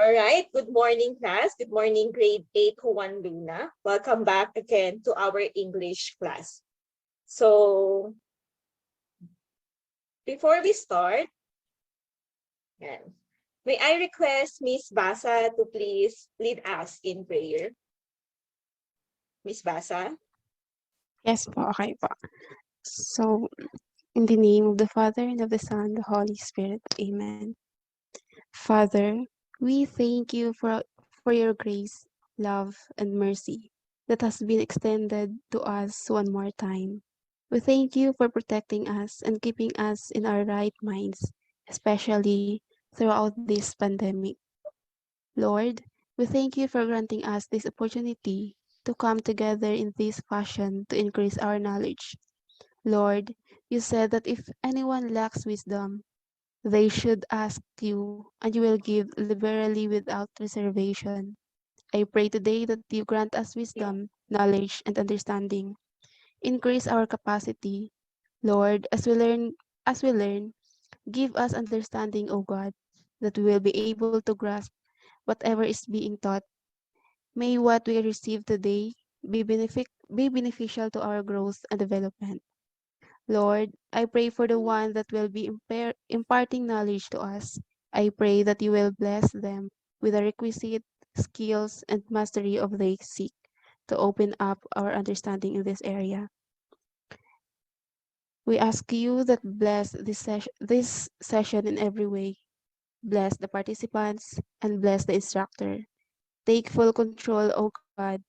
All right. Good morning, class. Good morning, grade 8 Juan Luna. Welcome back again to our English class. So, before we start, yan, may I request Miss Basa to please lead us in prayer? Miss Basa? Yes po, okay po. So, in the name of the Father, and of the Son, and the Holy Spirit. Amen. Father, we thank you for your grace, love, and mercy that has been extended to us one more time. We thank you for protecting us and keeping us in our right minds, especially throughout this pandemic. Lord, we thank you for granting us this opportunity to come together in this fashion to increase our knowledge. Lord, you said that if anyone lacks wisdom, they should ask you, and you will give liberally without reservation. I pray today that you grant us wisdom, knowledge, and understanding. Increase our capacity, Lord, as we learn, give us understanding, O God, that we will be able to grasp whatever is being taught. May what we receive today be beneficial to our growth and development. Lord, I pray for the one that will be imparting knowledge to us. I pray that you will bless them with the requisite skills and mastery of they seek to open up our understanding in this area. We ask you that bless this session in every way. Bless the participants and bless the instructor. Take full control, O God,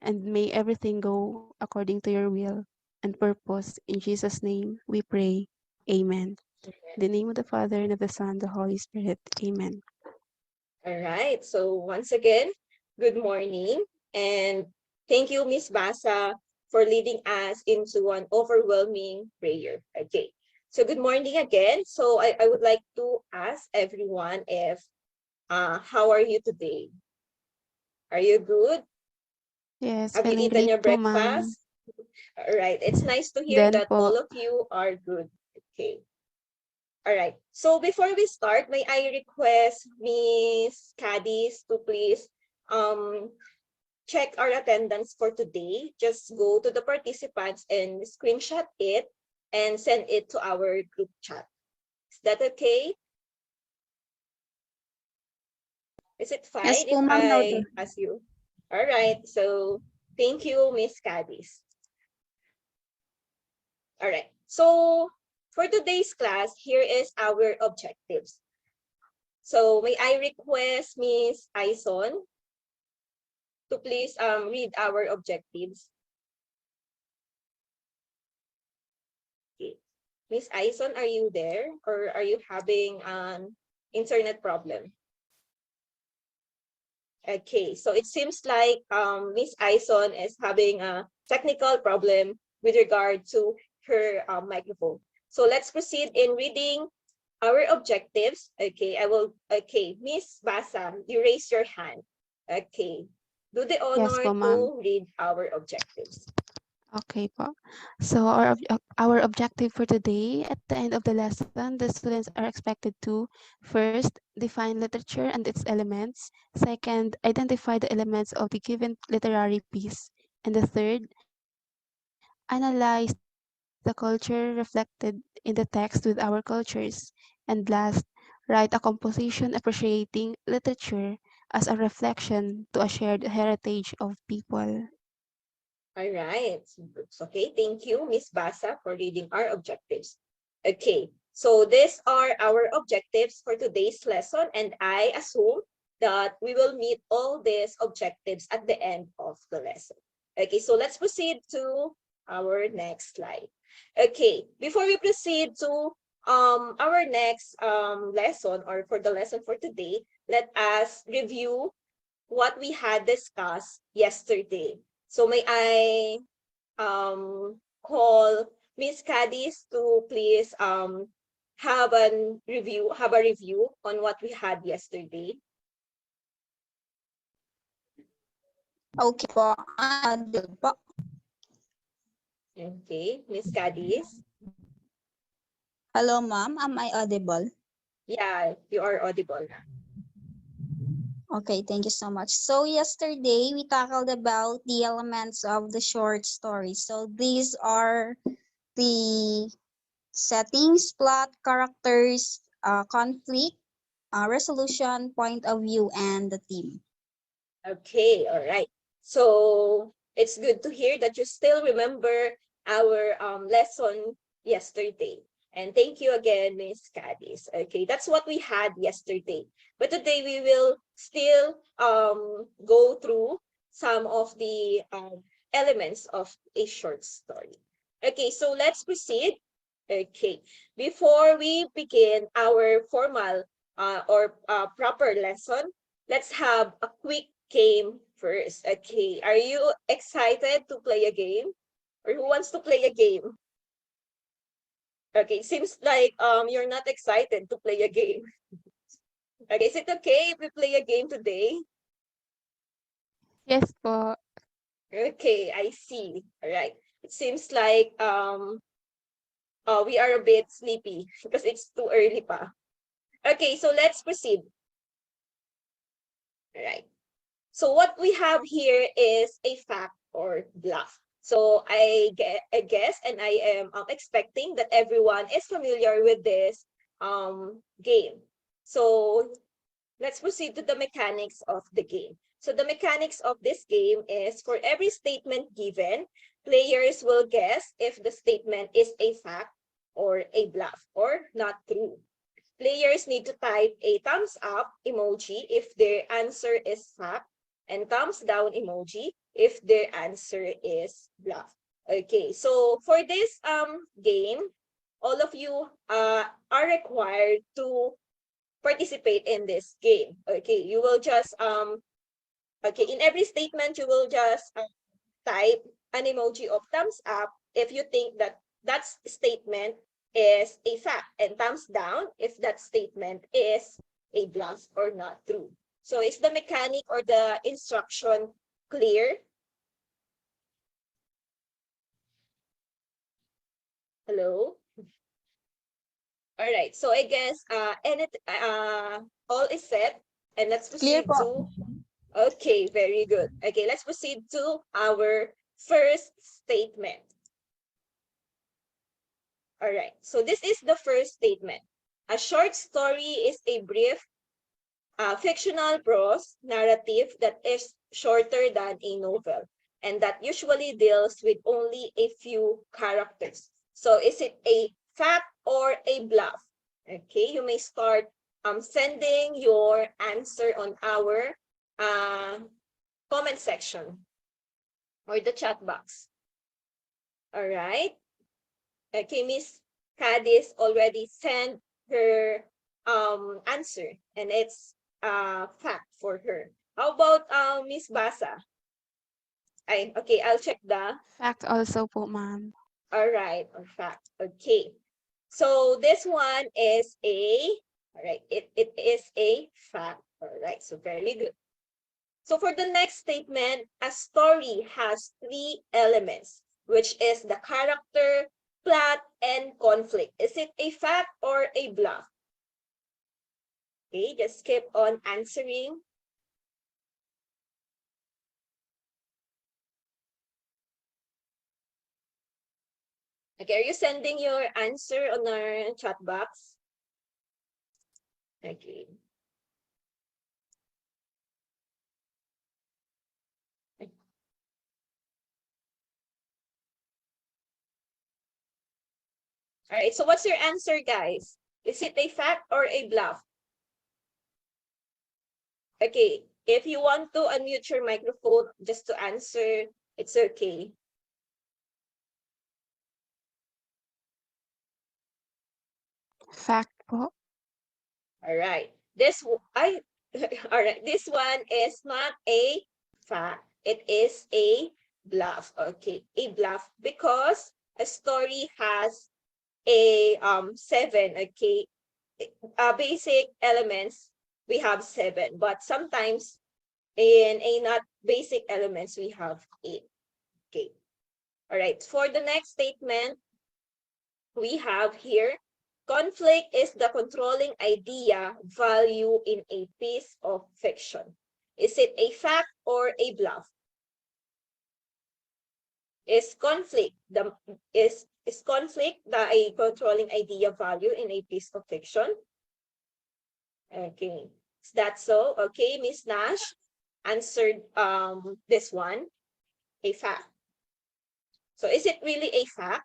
and may everything go according to your will and purpose. In Jesus' name we pray. Amen. In the name of the Father, and of the Son, and the Holy Spirit. Amen. All right. So once again, good morning. And thank you, Miss Basa, for leading us into an overwhelming prayer. Okay. So good morning again. So I would like to ask everyone if how are you today? Are you good? Yes, Have you feeling eaten great your po, ma'am. breakfast? All right. It's nice to hear Then that po, all of you are good. Okay. All right. So before we start, may I request Miss Cadiz to please um check our attendance for today. Just go to the participants and screenshot it and send it to our group chat. Is that okay? Is it Yes fine po, if ma'am, I noted. ask you? All right. So thank you, Miss Cadiz. All right. So for today's class, here is our objectives. So may I request Miss Aison to please read our objectives. Okay. Miss Aison, are you there or are you having an internet problem? Okay, so it seems like Miss Aison is having a technical problem with regard to her microphone. So let's proceed in reading our objectives. Okay, okay, Miss Basa, you raise your hand. Okay, do the yes honor po, ma'am. to read our objectives. Okay po. So our objective for today, at the end of the lesson, the students are expected to first define literature and its elements, second identify the elements of the given literary piece, and the third analyze the culture reflected in the text with our cultures, and last write a composition appreciating literature as a reflection to a shared heritage of people. All right. Okay, thank you, Miss Basa, for reading our objectives. Okay, so these are our objectives for today's lesson, and I assume that we will meet all these objectives at the end of the lesson. Okay, so let's proceed to our next slide. Okay, before we proceed to our next lesson or for the lesson for today, let us review what we had discussed yesterday. So may I call Miss Cadiz to please have a review on what we had yesterday. Okay po. Audible po. Okay, Miss Cadiz. Hello, ma'am. Am I audible? Yeah, you are audible. Okay, thank you so much. So yesterday we tackled about the elements of the short story. So these are the settings, plot, characters, conflict, resolution, point of view, and the theme. Okay, all right. So it's good to hear that you still remember our lesson yesterday. And thank you again, Miss Cadiz. Okay, that's what we had yesterday. But today we will still go through some of the elements of a short story. Okay, so let's proceed. Okay, before we begin our formal or proper lesson, let's have a quick game first. Okay, are you excited to play a game? Or who wants to play a game? Okay, seems like you're not excited to play a game. Okay, is it okay if we play a game today? Yes po. Okay, I see. All right. It seems like we are a bit sleepy because it's too early pa. Okay, so let's proceed. All right. So what we have here is a fact or bluff. So I guess, and I am expecting that everyone is familiar with this game. So let's proceed to the mechanics of the game. So the mechanics of this game is for every statement given, players will guess if the statement is a fact or a bluff or not true. Players need to type a thumbs up emoji if their answer is fact and thumbs down emoji if their answer is bluff. Okay, so for this game, all of you are required to participate in this game. Okay, you will just okay, in every statement you will just type an emoji of thumbs up if you think that that statement is a fact, and thumbs down if that statement is a bluff or not true. So is the mechanic or the instruction clear? Hello? All right, so I guess all is set, and let's Clear proceed po. to, okay, very good. Okay, let's proceed to our first statement. All right, so this is the first statement. A short story is a brief fictional prose narrative that is shorter than a novel and that usually deals with only a few characters. So is it a fact or a bluff? Okay, you may start sending your answer on our comment section or the chat box. All right. Okay, Miss Cadiz already sent her answer, and it's fact for her. How about Miss Basa? Okay, I'll check the. Fact also po, ma'am. All right, or fact. Okay. So this one is a, all right, it is a fact. All right, so very good. So for the next statement, a story has three elements, which is the character, plot, and conflict. Is it a fact or a bluff? Okay, just keep on answering. Okay, are you sending your answer on our chat box? Okay. All right, so what's your answer, guys? Is it a fact or a bluff? Okay, if you want to unmute your microphone just to answer, it's okay. Fact po. All right. All right. This one is not a fact. It is a bluff. Okay, a bluff because a story has a seven. Okay, basic elements we have seven, but sometimes in a not basic elements we have eight. Okay. All right. For the next statement, we have here, conflict is the controlling idea value in a piece of fiction. Is it a fact or a bluff? Is conflict a controlling idea value in a piece of fiction? Okay, is that so? Okay, Miss Nash answered this one, a fact. So is it really a fact?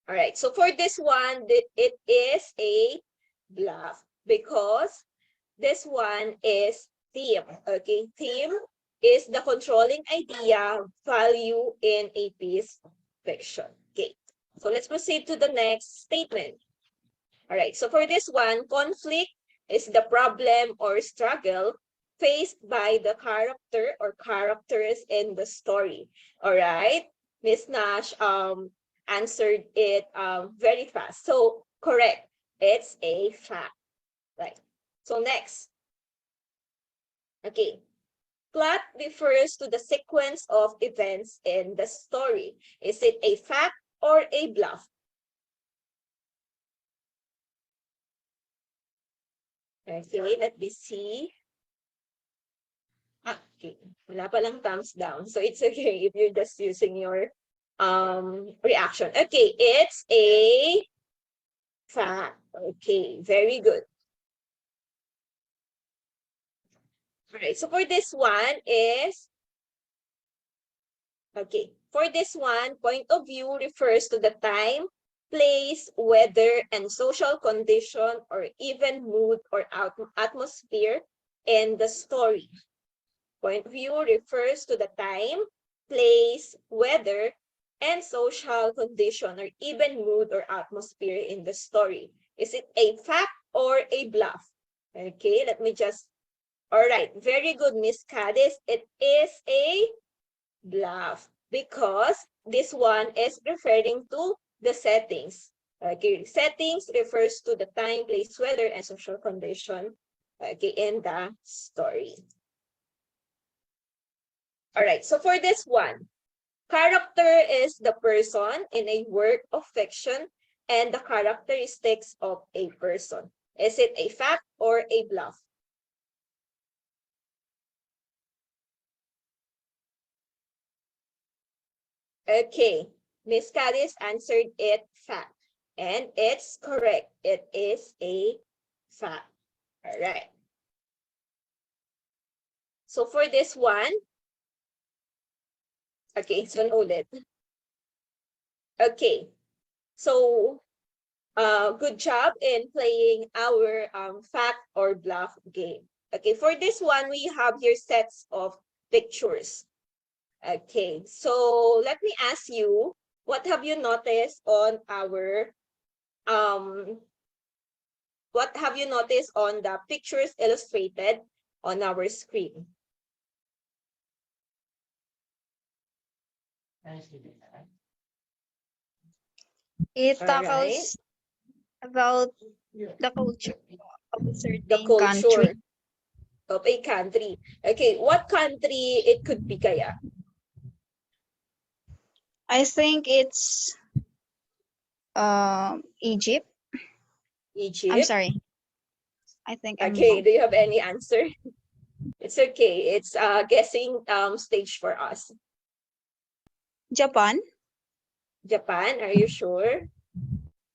All right, so for this one, it is a bluff because this one is theme. Okay, theme is the controlling idea value in a piece of fiction. Okay, so let's proceed to the next statement. All right, so for this one, conflict is the problem or struggle faced by the character or characters in the story. All right, Miss Nash answered it very fast. So correct, it's a fact. Right. So next, okay. Plot refers to the sequence of events in the story. Is it a fact or a bluff? Okay, let me see. Okay, wala palang thumbs down. So it's okay if you're just using your reaction. Okay, it's a fact. Okay, very good. All right, so for this one is, okay, for this one, point of view refers to the time, place, weather, and social condition, or even mood or atmosphere in the story. Point of view refers to the time, place, weather, and social condition, or even mood or atmosphere in the story. Is it a fact or a bluff? Okay, let me just, all right, very good, Miss Cadiz. It is a bluff because this one is referring to the settings. Okay, settings refers to the time, place, weather, and social condition, okay, in the story. All right, so for this one, character is the person in a work of fiction and the characteristics of a person. Is it a fact or a bluff? Okay, Miss Cadiz answered it fact. And it's correct. It is a fact. All right. So for this one, okay, so ulit. Okay, so good job in playing our fact or bluff game. Okay, for this one, we have here sets of pictures. Okay, so let me ask you, what have you noticed on our what have you noticed on the pictures illustrated on our screen? It All right, tackles about the culture of a the certain country. culture of a country. Okay, what country it could be kaya? I think it's Egypt. I'm Egypt? sorry. I think I'm Okay, wrong. do you have any answer? It's okay. It's guessing stage for us. Japan. Japan, are you sure?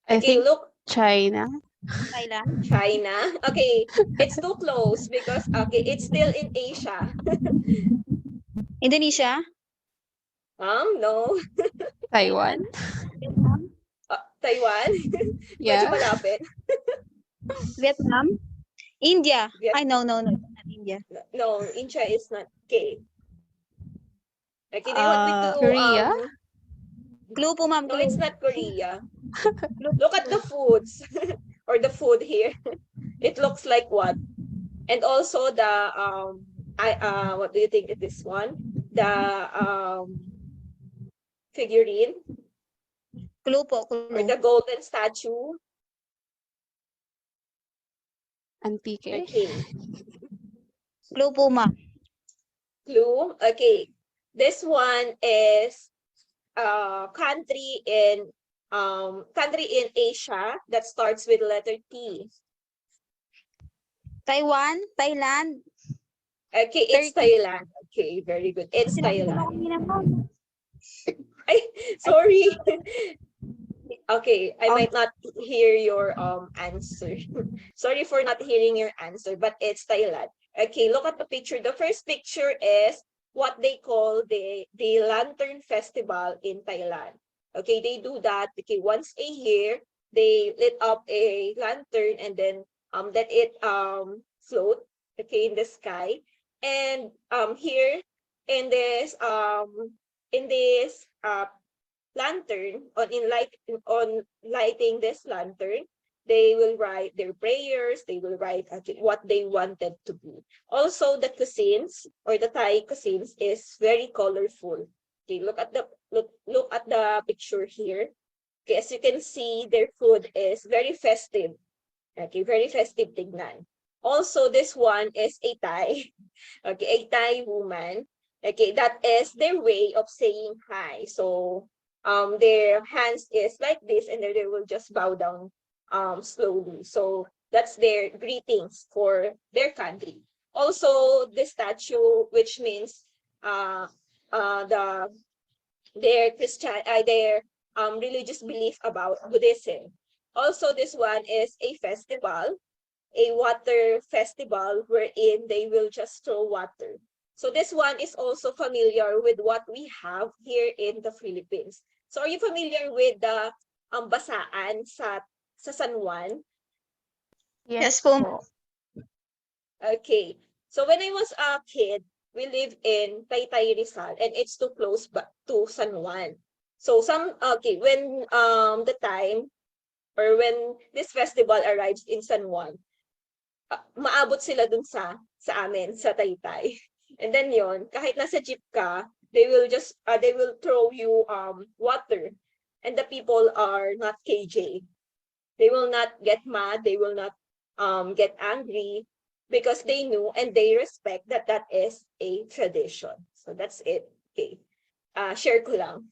I Okay, think look, China. Thailand. China. Okay, it's too close because okay, it's still in Asia. Indonesia. No. Taiwan. Vietnam. Taiwan. Medyo Yeah. malapit. Vietnam. India. Viet I no, not India. no, India is not. Okay. Okay, do you want me to Korea. Clue po, ma'am. no, Clue. it's not Korea. Clue. Look at the foods or the food here. It looks like what? And also the what do you think of this one? The figurine Clue po, or clue. the golden statue. Antique. Okay. Clue po, ma'am. Clue. Okay. This one is country in Asia that starts with letter T. Taiwan, Thailand, Okay, it's Turkey. Thailand. Okay, very good. It's Sinabi ko na Thailand. kanina mo. Ay, sorry. Okay, I Oh, might not hear your answer. Sorry for not hearing your answer, but it's Thailand. Okay, look at the picture. The first picture is what they call the Lantern Festival in Thailand. Okay, they do that. Okay, once a year, they lit up a lantern and then let it float, okay, in the sky. And here in this lantern, on lighting this lantern, they will write their prayers, they will write what they wanted to be. Also, the cuisines or the Thai cuisines is very colorful. Okay, look at the picture here. Okay, as you can see, their food is very festive. Okay, very festive tignan. Also, this one is a Thai. Okay, a Thai woman. Okay, that is their way of saying hi. So their hands is like this, and then they will just bow down slowly. So that's their greetings for their country. Also, the statue, which means the their religious belief about Buddhism. Also, this one is a festival, a water festival wherein they will just throw water. So this one is also familiar with what we have here in the Philippines. So are you familiar with the basaan sa San Juan? yes Yes po. po. Okay. So when I was a kid, we lived in Taytay Rizal and it's too close to San Juan. So when the time or when this festival arrives in San Juan, maabot sila dun sa amin sa Taytay. And then yon, kahit nasa jeep ka, they will throw you water. And the people are not KJ. They will not get mad, they will not get angry because they knew and they respect that that is a tradition. So that's it. Okay. Share ko lang.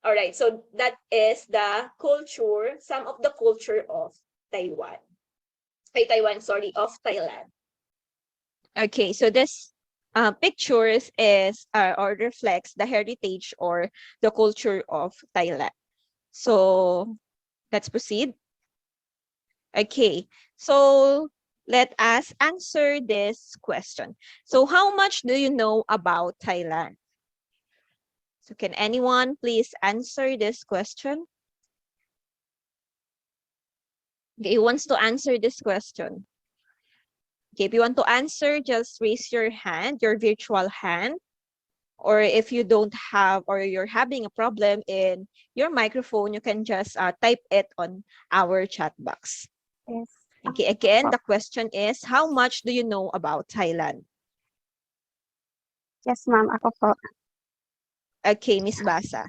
All right. So that is the culture, some of the culture of Taiwan. Taiwan, sorry, of Thailand. Okay, so this pictures is or reflects the heritage or the culture of Thailand. So let's proceed. Okay, so let us answer this question. So how much do you know about Thailand? So can anyone please answer this question? Okay, who wants to answer this question? Okay, if you want to answer, just raise your hand, your virtual hand. Or if you don't have or you're having a problem in your microphone, you can just type it on our chat box. Yes. Okay, again, Po. the question is, how much do you know about Thailand? Yes, ma'am. Ako po. Okay, Miss Basa.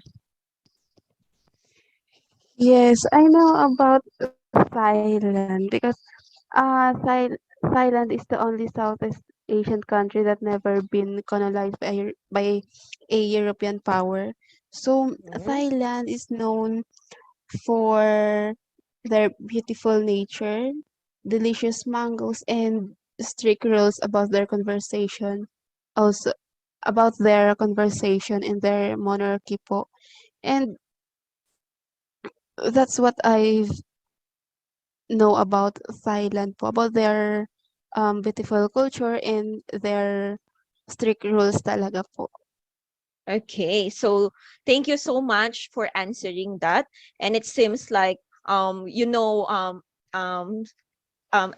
Yes, I know about Thailand because Thailand is the only Southeast Asian country that never been colonized by a European power. So Mhm. Thailand is known for their beautiful nature, delicious mangoes, and strict rules about their conversation. Also about their conversation in their monarchy po. And that's what I know about Thailand po, about their beautiful culture and their strict rules talaga po. Okay, so thank you so much for answering that. And it seems like you know um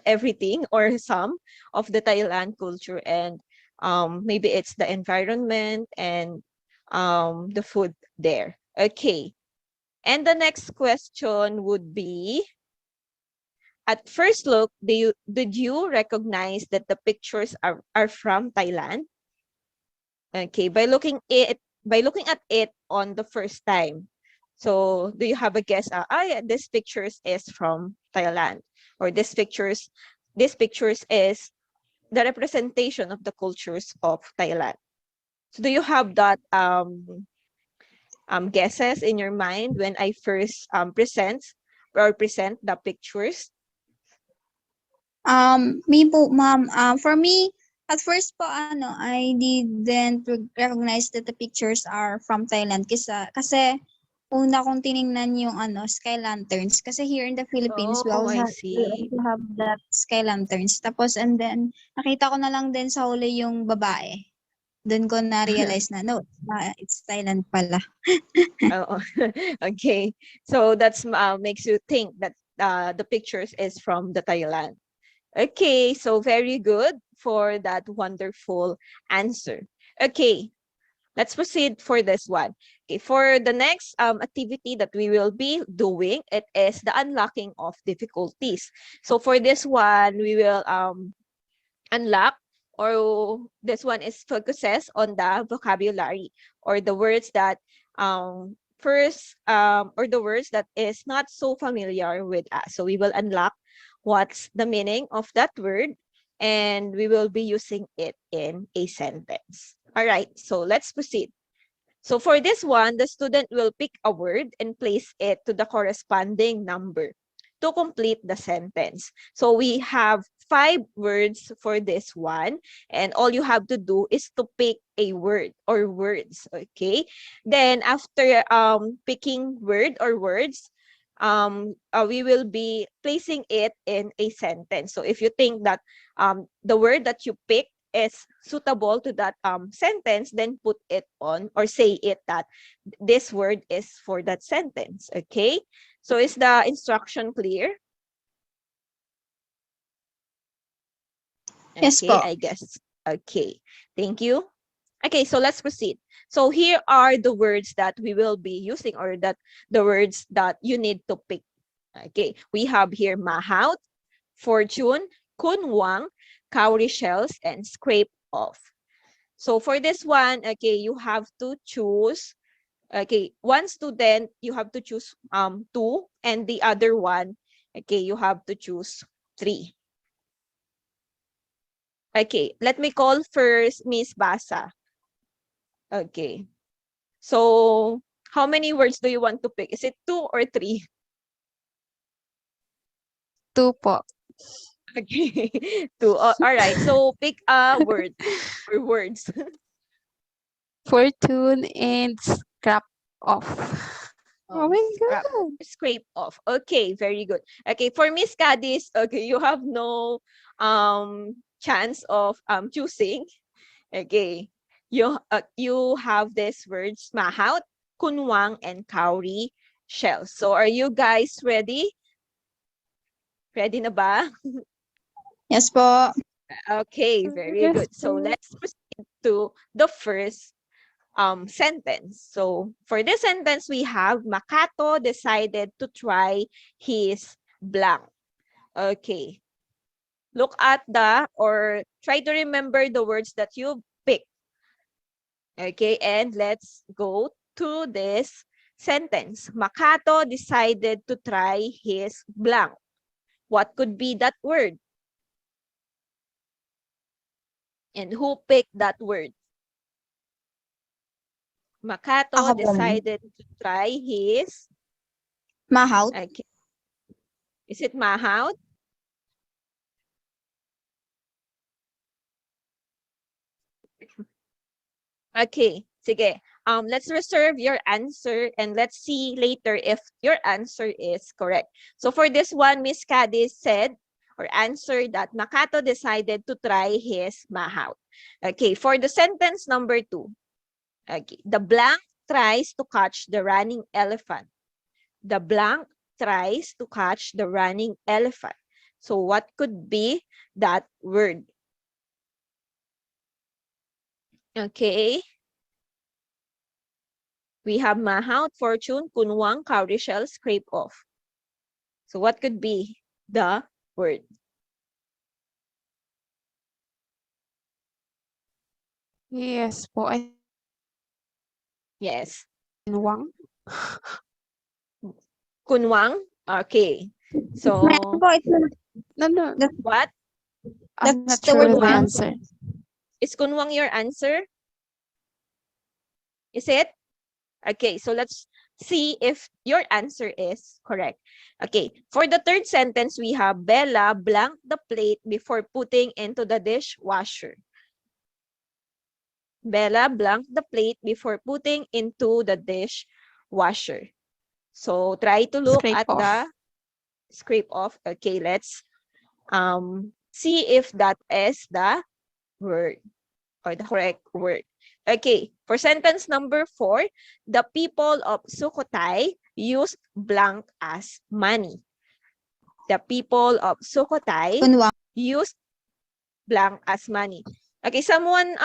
everything or some of the Thailand culture, and maybe it's the environment and the food there. Okay. And the next question would be, at first look, did you recognize that the pictures are from Thailand? Okay, by looking at it on the first time. So do you have a guess? Yeah, this pictures is from Thailand, or this pictures is the representation of the cultures of Thailand. So do you have that guesses in your mind when I first present the pictures? Me po, ma'am, for me, at first po, I didn't recognize that the pictures are from Thailand kasi una kong tiningnan yung sky lanterns kasi here in the Philippines Oh, I we see. also have that sky lanterns. Tapos and then nakita ko na lang din sa huli yung babae. Doon ko na realize na no, it's Thailand pala. Oh, okay. So that's makes you think that the pictures is from the Thailand. Okay, so very good for that wonderful answer. Okay, let's proceed for this one. Okay, for the next activity that we will be doing, it is the unlocking of difficulties. So for this one, we will unlock, or this one is focuses on the vocabulary or the words that first or the words that is not so familiar with us. So we will unlock what's the meaning of that word, and we will be using it in a sentence. All right, so let's proceed. So for this one, the student will pick a word and place it to the corresponding number to complete the sentence. So we have 5 words for this one, and all you have to do is to pick a word or words, okay? Then after picking word or words, we will be placing it in a sentence. So if you think that the word that you pick is suitable to that sentence, then put it on or say it that this word is for that sentence. Okay, so is the instruction clear? Yes Okay, po. I guess. Okay, thank you. Okay, so let's proceed. So here are the words that we will be using, or that the words that you need to pick. Okay, we have here mahout, fortune, kunwang, cowrie shells, and scrape off. So for this one, okay, you have to choose, okay, one student, you have to choose 2, and the other one, okay, you have to choose 3. Okay, let me call first Miss Basa. Okay. So how many words do you want to pick? Is it 2 or 3? 2 po. Okay. 2. All right. So pick a word or words. Fortune and scrap off. Oh my Scrap, god. scrape off. Okay, very good. Okay, for Miss Cadiz, okay, you have no chance of choosing. Okay. You have these words mahout, kunwang, and cowrie shells. So are you guys ready? Ready na ba? Yes po. Okay, very Yes good. So po. let's proceed to the first sentence. So for this sentence, we have Makato decided to try his blank. Okay. Look at or try to remember the words that you picked. Okay, and let's go to this sentence. Makato decided to try his blank. What could be that word? And who picked that word? Makato Ako po. decided to try his, Mahout. okay, is it mahout? Okay, sige. Let's reserve your answer and let's see later if your answer is correct. So for this one, Miss Cadiz said or answered that Makato decided to try his mahout. Okay, for the sentence number 2, okay, the blank tries to catch the running elephant. The blank tries to catch the running elephant. So what could be that word? Okay. We have mahout, fortune, kunwang, cowrie shell, scrape off. So what could be the word? Yes po. I Yes. Wang. Kunwang? Okay. Meron So po, ito. No, no. what? I'm That's not the sure word with my Kunwang? meant. answer. Is kunwang your answer? Is it? Okay, so let's see if your answer is correct. Okay, for the third sentence, we have Bella blanked the plate before putting into the dishwasher. Bella blanked the plate before putting into the dishwasher. So try to look Scrape at off. the scrape off. Okay, let's see if that is the word or the correct word. Okay, for sentence number 4, the people of Sukhothai used blank as money. The people of Sukhothai Kunwang. used blank as money. Okay, someone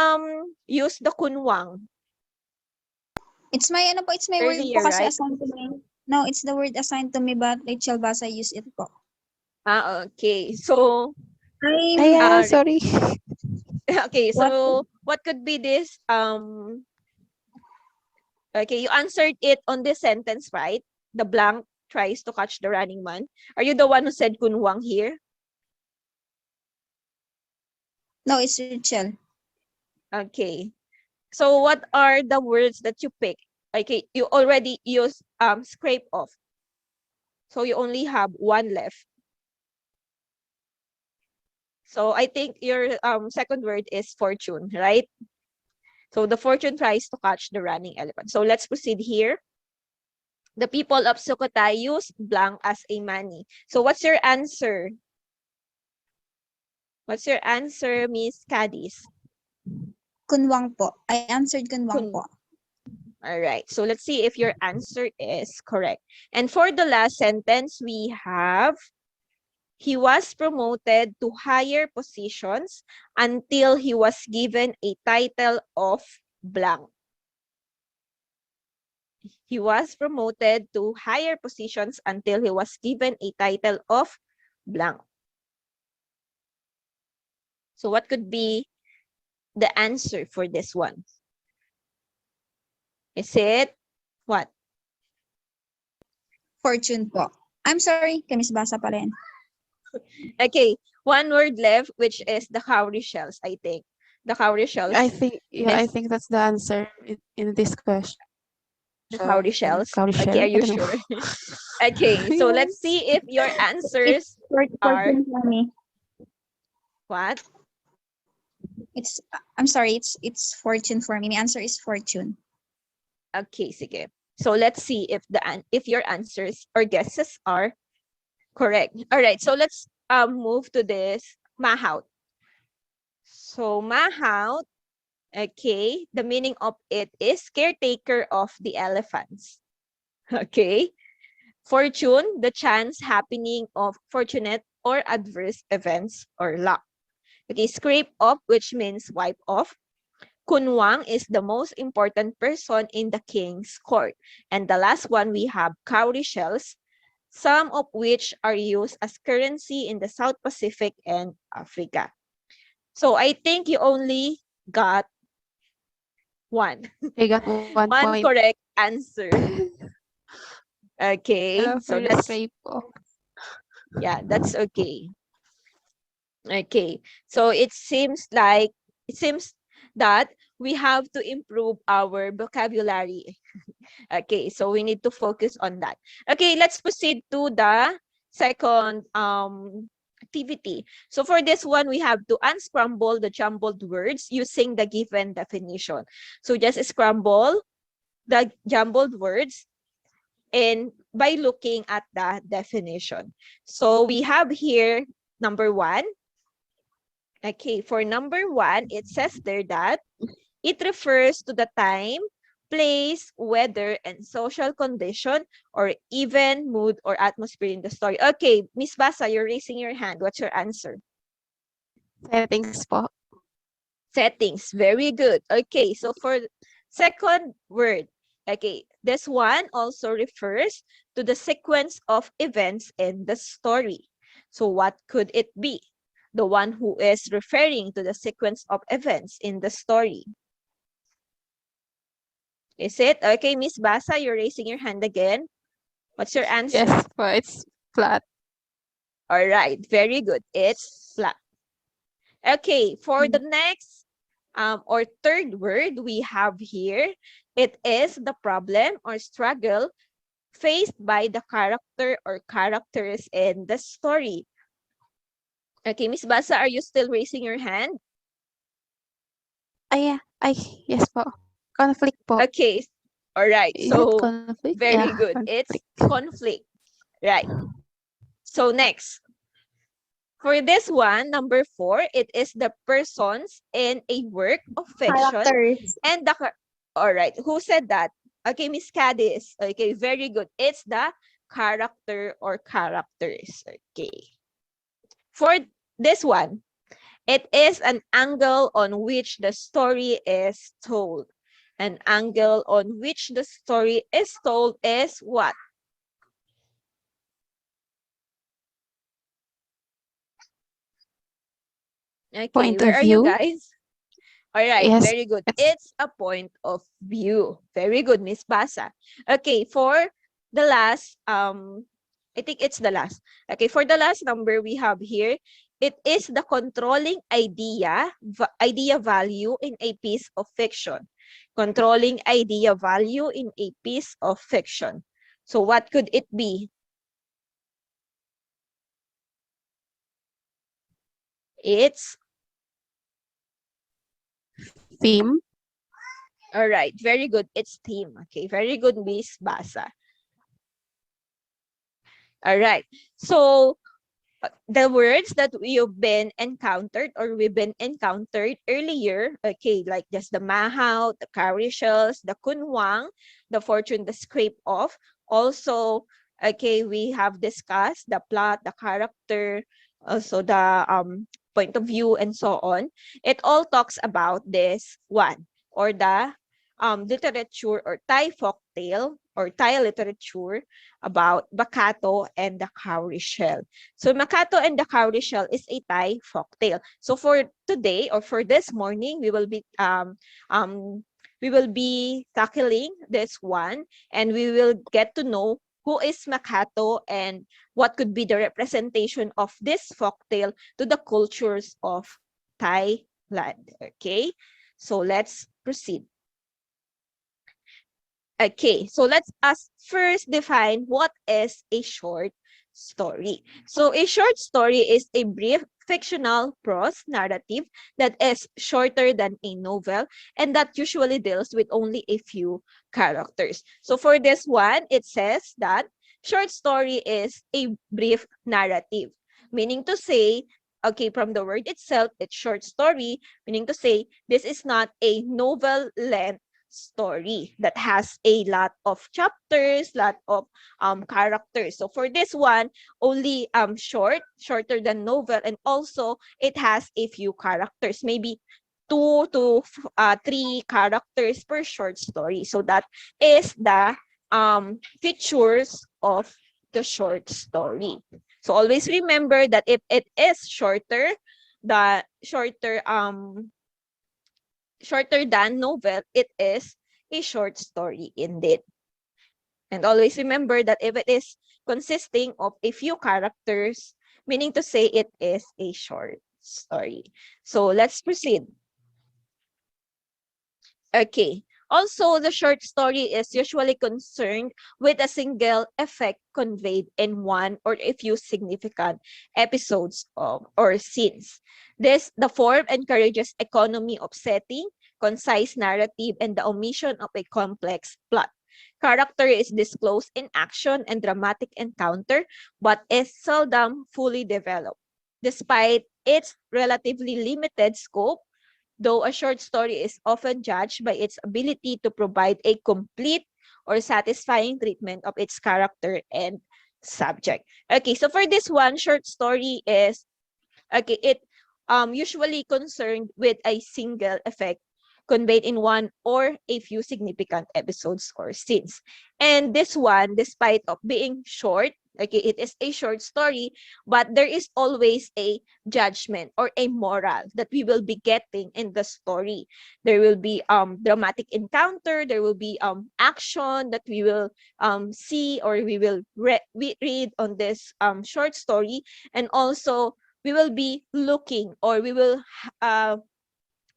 used the kunwang It's my ano po, it's my word po earlier, kasi right? assigned to me. No, it's the word assigned to me, but Rachel Basa use it po. Okay. So I'm Ay, uh sorry. okay, what so what could be this okay, you answered it on this sentence, right? The blank tries to catch the running man. Are you the one who said kunwang here? no, it's Rachel. Okay. So what are the words that you pick? Okay, you already used scrape off. So you only have one left. So I think your second word is fortune, right? So the fortune tries to catch the running elephant. So let's proceed here. The people of Sukhothai use blank as a money. So what's your answer? What's your answer, Miss Cadiz? Kunwang po. I answered kunwang po. All right. So let's see if your answer is correct. And for the last sentence, we have he was promoted to higher positions until he was given a title of blank. He was promoted to higher positions until he was given a title of blank. So what could be the answer for this one? Is it what? Fortune po. I'm sorry, kay Miss Basa pala yan. Okay, one word left, which is the cowrie shells, I think. The cowrie shells. I think, yeah, I think that's the answer in this question. The cowrie shells. Cowrie Okay, shell? are I you don't know. sure? Okay, so let's Yes. see if your It's answers are fortune for me. what? It's I'm sorry, it's fortune for me. My answer is fortune. Okay, sige. So let's see if your answers or guesses are correct. All right, so let's move to this mahout. So mahout, okay, the meaning of it is caretaker of the elephants. Okay. Fortune, the chance happening of fortunate or adverse events or luck. Okay, scrape off, which means wipe off. Kunwang is the most important person in the king's court. And the last one, we have cowrie shells, some of which are used as currency in the South Pacific and Africa. So I think you only got one. I got 1 One point. correct answer. Okay, For so the that's, scrape off. yeah, that's okay. Okay, so it seems that we have to improve our vocabulary. Okay, so we need to focus on that. Okay, let's proceed to the second activity. So for this one, we have to unscramble the jumbled words using the given definition. So just scramble the jumbled words and by looking at the definition. So we have here number 1. Okay, for number 1, it says there that it refers to the time, place, weather, and social condition, or even mood or atmosphere in the story. Okay, Miss Basa, you're raising your hand. What's your answer? Settings po. Settings. Very good. Okay, so for second word, okay, this one also refers to the sequence of events in the story. So what could it be? The one who is referring to the sequence of events in the story. Is it? Okay, Miss Basa, you're raising your hand again. What's your answer? Yes po, it's flat. All right, very good. It's flat. Okay, for the next or third word we have here, it is the problem or struggle faced by the character or characters in the story? Okay, Miss Basa, are you still raising your hand? Ay, ay, yes po. Conflict po. Okay, all right. Is it So conflict? Yeah, very good. conflict. It's conflict. Right. So next, for this one, number 4, it is the persons in a work of fiction Characters. and the all right. Who said that? Okay, Miss Cadiz. Okay, very good. It's the character or characters. Okay. For this one, it is an angle on which the story is told. An angle on which the story is told is what? Okay, Point where of are you view. guys? All right, Yes, very good. it's It's a point of view. Very good, Miss Basa. Okay, for the last, I think it's the last. Okay, for the last number we have here, it is the controlling idea value in a piece of fiction. Controlling idea value in a piece of fiction. So what could it be? It's, theme. all right, very good. It's theme. Okay, very good, Miss Basa. All right. So the words that we've been encountered or we've been encountered earlier, okay, like just the mahaw, the cowrie shells, the kunwang, the fortune, the scrape off. Also, okay, we have discussed the plot, the character, also the point of view and so on. It all talks about this one or the literature or Thai folk tale or Thai literature about Makato and the cowrie shell. So Makato and the Cowrie Shell is a Thai folktale. So for today or for this morning, we will be tackling this one and we will get to know who is Makato and what could be the representation of this folktale to the cultures of Thailand. Okay, so let's proceed. Okay, so let's us first define what is a short story. So a short story is a brief fictional prose narrative that is shorter than a novel and that usually deals with only a few characters. So for this one, it says that short story is a brief narrative, meaning to say, okay, from the word itself, it's short story, meaning to say this is not a novel length story that has a lot of chapters, lot of characters. So for this one, only shorter than novel, and also it has a few characters, maybe 2 to 3 characters per short story. So that is the features of the short story. So always remember that if it is shorter, the shorter than novel, it is a short story indeed. And always remember that if it is consisting of a few characters, meaning to say it is a short story. So let's proceed. Okay. Also, the short story is usually concerned with a single effect conveyed in one or a few significant episodes of or scenes. The form encourages economy of setting, concise narrative, and the omission of a complex plot. Character is disclosed in action and dramatic encounter, but is seldom fully developed. Despite its relatively limited scope, though a short story is often judged by its ability to provide a complete or satisfying treatment of its character and subject. Okay, so for this one, short story is, okay, it usually concerned with a single effect conveyed in one or a few significant episodes or scenes. And this one, despite of being short, okay, it is a short story, but there is always a judgment or a moral that we will be getting in the story. There will be dramatic encounter, there will be action that we will see or we will read on this short story, and also we will be looking or we will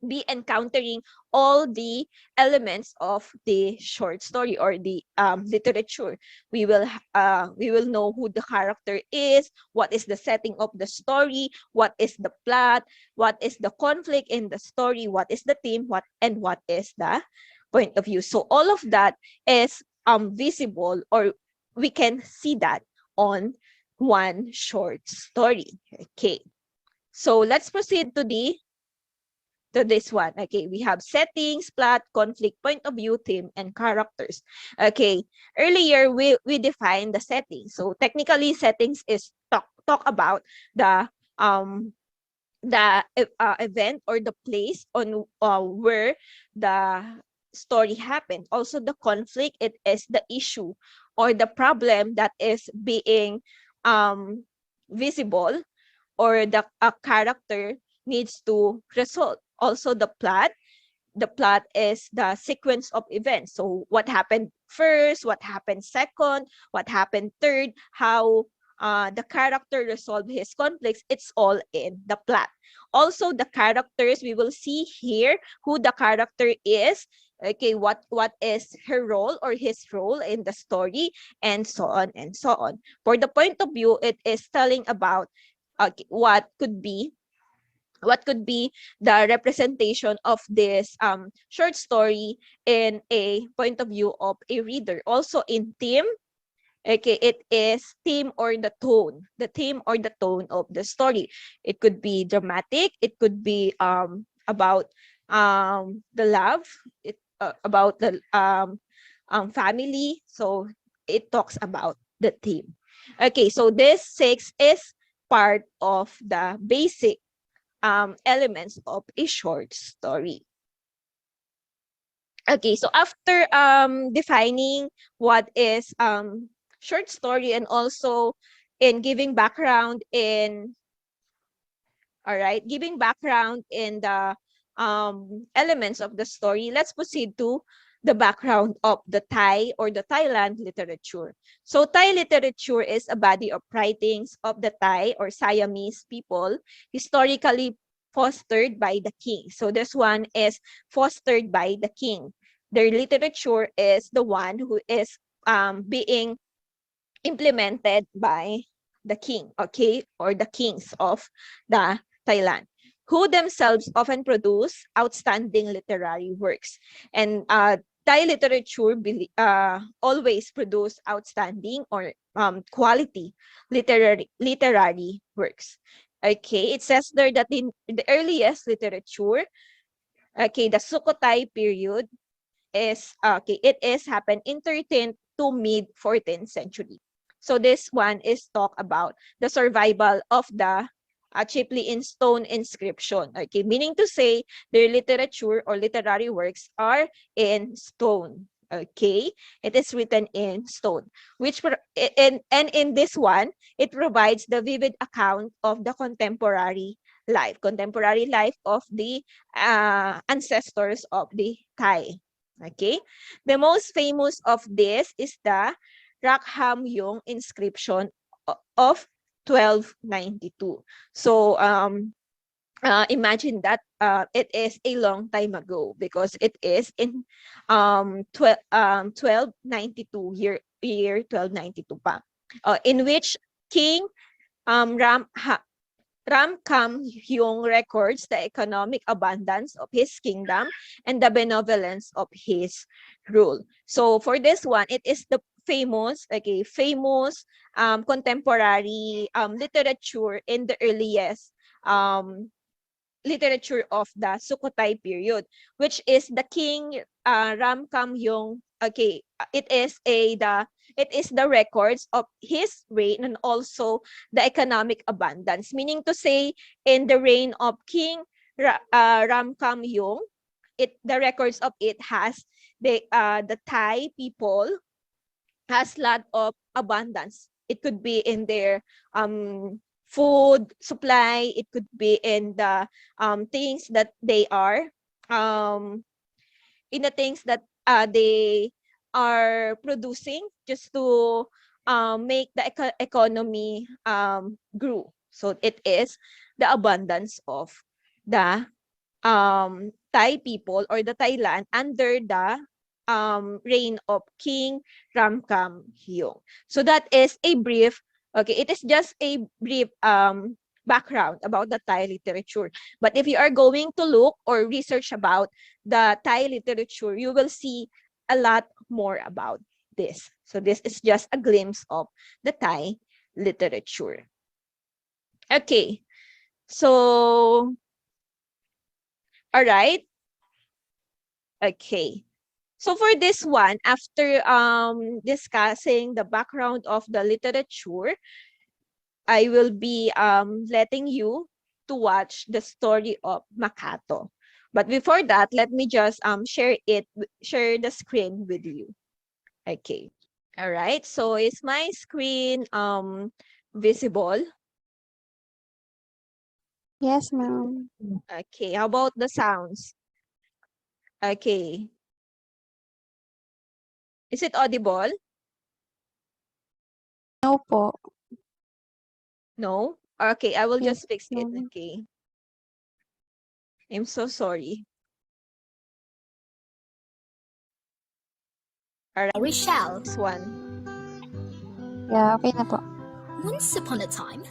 be encountering all the elements of the short story or the literature. We will know who the character is, what is the setting of the story, what is the plot, what is the conflict in the story, what is the theme, what is the point of view. So all of that is visible, or we can see that on one short story. Okay. So let's proceed to this one. Okay, we have settings, plot, conflict, point of view, theme, and characters. Okay, earlier we defined the settings. So technically, settings is talk about the um event or the place on where the story happened. Also, the conflict, it is the issue or the problem that is being visible, or the character needs to resolve. Also, the plot is the sequence of events. So what happened first, what happened second, what happened third, how the character resolved his conflicts, it's all in the plot. Also, the characters, we will see here who the character is, okay, what is her role or his role in the story, and so on and so on. For the point of view, it is telling about what could be the representation of this short story in a point of view of a reader. Also in theme, okay, it is theme or the theme or the tone of the story. It could be dramatic, it could be about the love, about the family. So it talks about the theme. Okay, so this 6 is part of the basic elements of a short story. Okay, so after defining what is short story, and also in giving background in giving background in the elements of the story, let's proceed to the background of the Thai or the Thailand literature. So Thai literature is a body of writings of the Thai or Siamese people, historically fostered by the king. So this one is fostered by the king. Their literature is the one who is being implemented by the king, okay, or the kings of the Thailand, who themselves often produce outstanding literary works. And Thai literature always produce outstanding or quality literary works. Okay, it says there that in the earliest literature, okay, the Sukhothai period is okay, it is happened in 13th to mid 14th century. So this one is talk about the survival of the chiefly in stone inscription. Okay, meaning to say their literature or literary works are in stone. Okay, it is written in stone, and in this one, it provides the vivid account of the contemporary life of the ancestors of the Thai. Okay, the most famous of this is the Rakham Yung inscription of 1292. So imagine that it is a long time ago, because it is in 1292, year 1292 pa, in which King Ramkam Hyung records the economic abundance of his kingdom and the benevolence of his rule. So for this one, it is the famous contemporary literature in the earliest literature of the Sukhothai period, which is the King Ramkhamhaeng. Okay, it is the records of his reign, and also the economic abundance. Meaning to say, in the reign of King Ramkhamhaeng, the records of it has the Thai people has lot of abundance. It could be in their food supply. It could be in the things that they are in the things that they are producing, just to make the economy grow. So it is the abundance of the Thai people or the Thailand under the reign of King Ramkhamhaeng. So that is a brief, okay, it is just a brief background about the Thai literature. But if you are going to look or research about the Thai literature, you will see a lot more about this. So this is just a glimpse of the Thai literature. Okay, so all right. Okay. So for this one, after discussing the background of the literature, I will be letting you to watch the story of Makato. But before that, let me just share the screen with you. Okay. All right. So is my screen visible? Yes, ma'am. Okay. How about the sounds? Okay. Is it audible? No po. No? Okay, I will Yes, just fix it. ma'am. Okay. I'm so sorry. All right, Rochelle. this one. Yeah, okay na po. Once upon a time,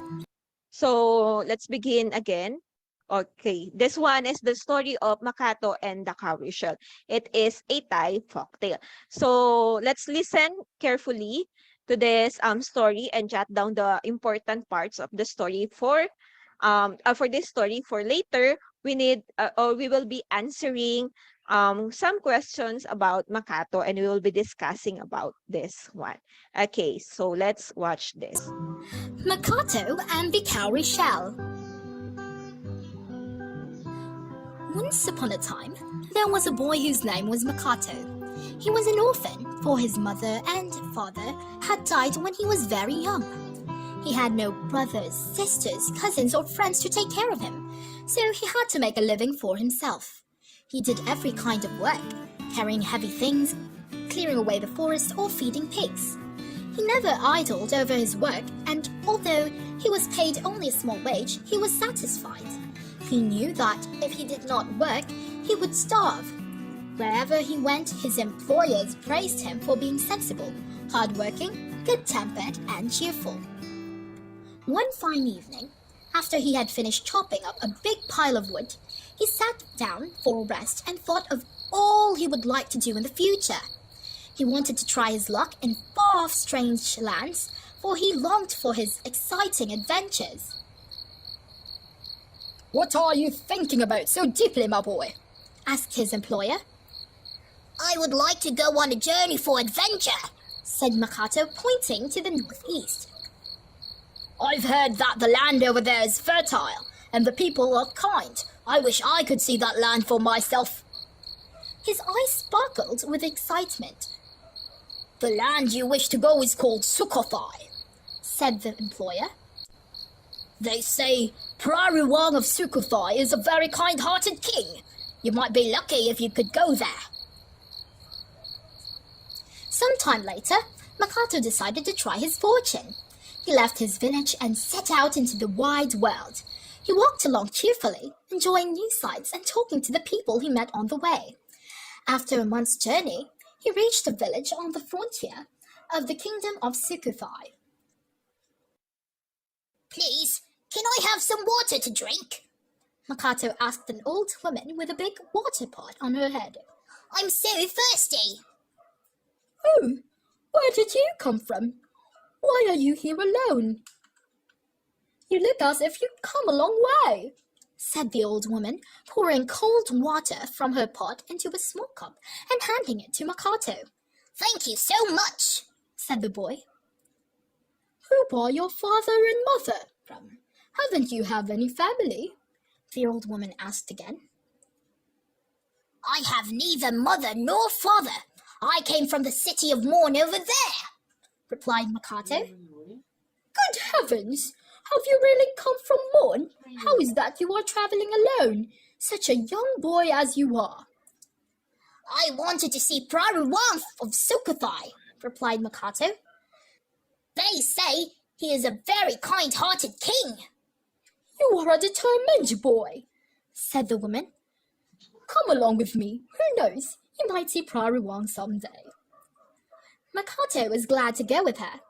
So let's begin again. Okay, this one is the story of Makato and the Cowrie shell. It is a Thai folktale. So let's listen carefully to this story and jot down the important parts of the story for this story. For later, we need or we will be answering some questions about Makato, and we will be discussing about this one. Okay, so let's watch this. Makato and the Cowrie Shell. Once upon a time, there was a boy whose name was Makato. He was an orphan, for his mother and father had died when he was very young. He had no brothers, sisters, cousins, or friends to take care of him, so he had to make a living for himself. He did every kind of work, carrying heavy things, clearing away the forest, or feeding pigs. He never idled over his work, and although he was paid only a small wage, he was satisfied. He knew that if he did not work, he would starve. Wherever he went, his employers praised him for being sensible, hardworking, good-tempered, and cheerful. One fine evening, after he had finished chopping up a big pile of wood, he sat down for a rest and thought of all he would like to do in the future. He wanted to try his luck in far-off strange lands, for he longed for his exciting adventures. "What are you thinking about so deeply, my boy?" asked his employer. "I would like to go on a journey for adventure," said Makato, pointing to the northeast. "I've heard that the land over there is fertile, and the people are kind. I wish I could see that land for myself." His eyes sparkled with excitement. "The land you wish to go is called Sukhothai," said the employer. "They say Prairie Wang of Sukhothai is a very kind-hearted king. You might be lucky if you could go there." Some time later, Makato decided to try his fortune. He left his village and set out into the wide world. He walked along cheerfully, enjoying new sights and talking to the people he met on the way. After a month's journey, he reached a village on the frontier of the kingdom of Sukhothai. "Please, can I have some water to drink?" Makato asked an old woman with a big water pot on her head. "I'm so thirsty." "Oh, where did you come from? Why are you here alone?" "You look as if you'd come a long way," said the old woman, pouring cold water from her pot into a small cup and handing it to Makato. "Thank you so much," said the boy. "Who are your father and mother from? Haven't you have any family?" the old woman asked again. "I have neither mother nor father. I came from the city of Morn over there," replied Makato. "Good heavens! Have you really come from Morn? How is that you are traveling alone, such a young boy as you are?" "I wanted to see Prairie Wang of Sukhothai," replied Makato. "They say he is a very kind-hearted king." "You are a determined boy," said the woman. Come along with me. Who knows? You might see Prairie Wong someday. Makato was glad to go with her.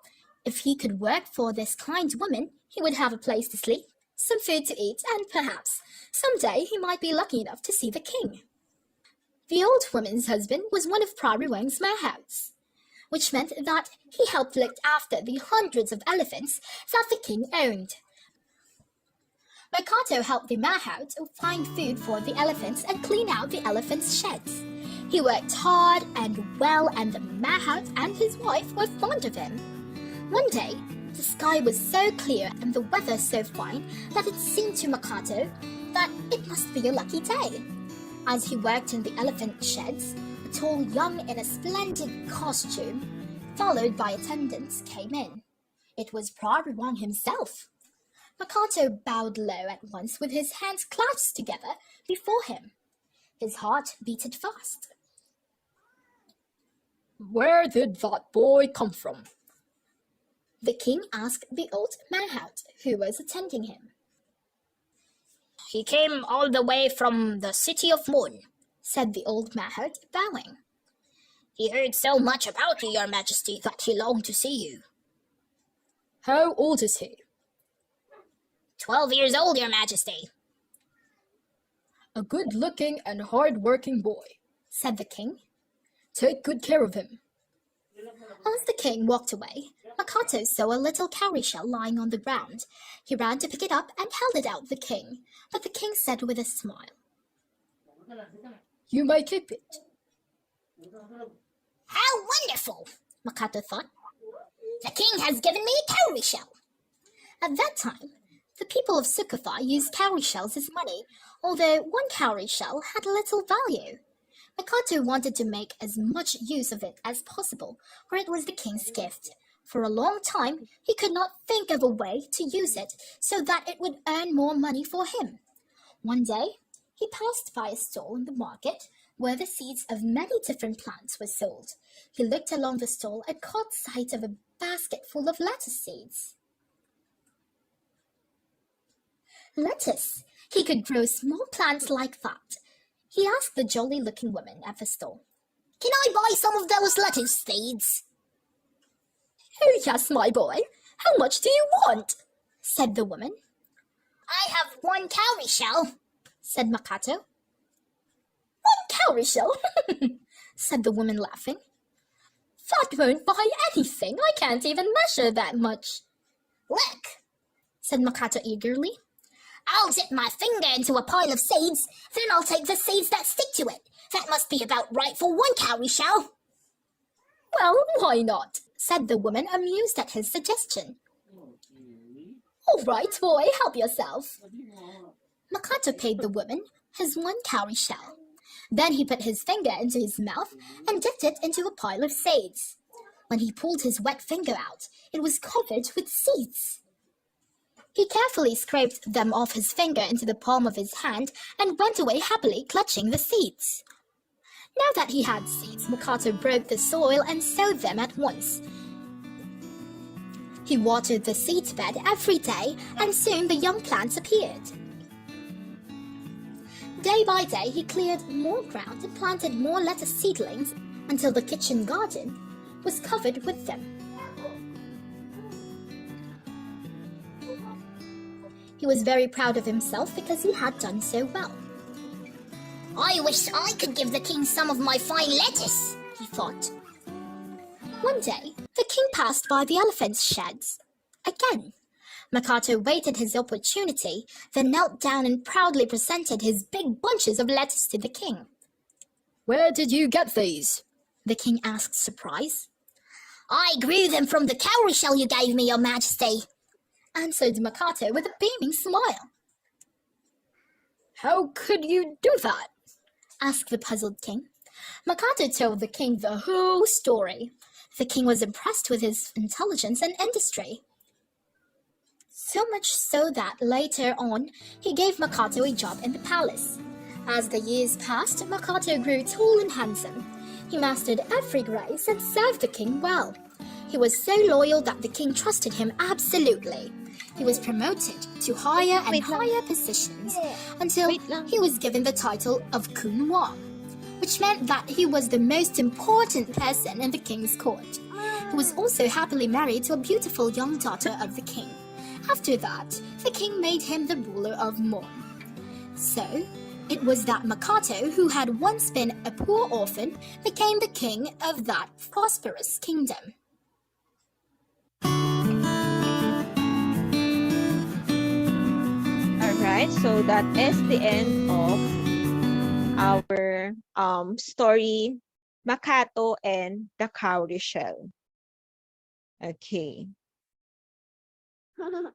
If he could work for this kind woman, he would have a place to sleep, some food to eat, and perhaps someday he might be lucky enough to see the king. The old woman's husband was one of Prairie Wong's mahouts, which meant that he helped look after the hundreds of elephants that the king owned. Makato helped the mahout find food for the elephants and clean out the elephants' sheds. He worked hard and well, and the mahout and his wife were fond of him. One day, the sky was so clear and the weather so fine that it seemed to Makato that it must be a lucky day. As he worked in the elephant sheds, a tall young in a splendid costume, followed by attendants, came in. It was Prairie Wong himself. Makato bowed low at once with his hands clasped together before him. His heart beated fast. "Where did that boy come from?" the king asked the old mahout who was attending him. "He came all the way from the city of Moon," said the old mahout, bowing. "He heard so much about you, your majesty, that he longed to see you." "How old is he?" 12 years old, your majesty." "A good-looking and hard-working boy," said the king. "Take good care of him." As the king walked away, Makato saw a little cowrie shell lying on the ground. He ran to pick it up and held it out to the king, but the king said with a smile, "You may keep it." "How wonderful," Makato thought. "The king has given me a cowrie shell." At that time, the people of Sukhothai used cowrie shells as money, although one cowrie shell had little value. Makato wanted to make as much use of it as possible, for it was the king's gift. For a long time, he could not think of a way to use it so that it would earn more money for him. One day, he passed by a stall in the market where the seeds of many different plants were sold. He looked along the stall and caught sight of a basket full of lettuce seeds. Lettuce! He could grow small plants like that. He asked the jolly-looking woman at the stall, "Can I buy some of those lettuce seeds?" "Oh, yes, my boy. How much do you want?" said the woman. "I have one cowrie shell," said Makato. "One cowrie shell?" said the woman, laughing. "That won't buy anything. I can't even measure that much." "Look," said Makato eagerly. "I'll dip my finger into a pile of seeds, then I'll take the seeds that stick to it. That must be about right for one cowrie shell." "Well, why not?" said the woman, amused at his suggestion. "All right, boy, help yourself." Makato paid the woman his one cowrie shell. Then he put his finger into his mouth and dipped it into a pile of seeds. When he pulled his wet finger out, it was covered with seeds. He carefully scraped them off his finger into the palm of his hand and went away happily clutching the seeds. Now that he had seeds, Makato broke the soil and sowed them at once. He watered the seed bed every day, and soon the young plants appeared. Day by day, he cleared more ground and planted more lettuce seedlings until the kitchen garden was covered with them. He was very proud of himself because he had done so well. "I wish I could give the king some of my fine lettuce," he thought. One day, the king passed by the elephant's sheds. Again, Makato waited his opportunity, then knelt down and proudly presented his big bunches of lettuce to the king. "Where did you get these?" the king asked, surprised. "I grew them from the cowrie shell you gave me, your majesty," answered Makato with a beaming smile. "How could you do that?" asked the puzzled king. Makato told the king the whole story. The king was impressed with his intelligence and industry. So much so that later on, he gave Makato a job in the palace. As the years passed, Makato grew tall and handsome. He mastered every grace and served the king well. He was so loyal that the king trusted him absolutely. He was promoted to higher and Wait lang. higher positions until Wait lang. he was given the title of Kun Wang, which meant that he was the most important person in the king's court. He was also happily married to a beautiful young daughter of the king. After that, the king made him the ruler of Mon. So, it was that Makato, who had once been a poor orphan, became the king of that prosperous kingdom. All right, so that is the end of our story, Makato and the Cowrie Shell. Okay. All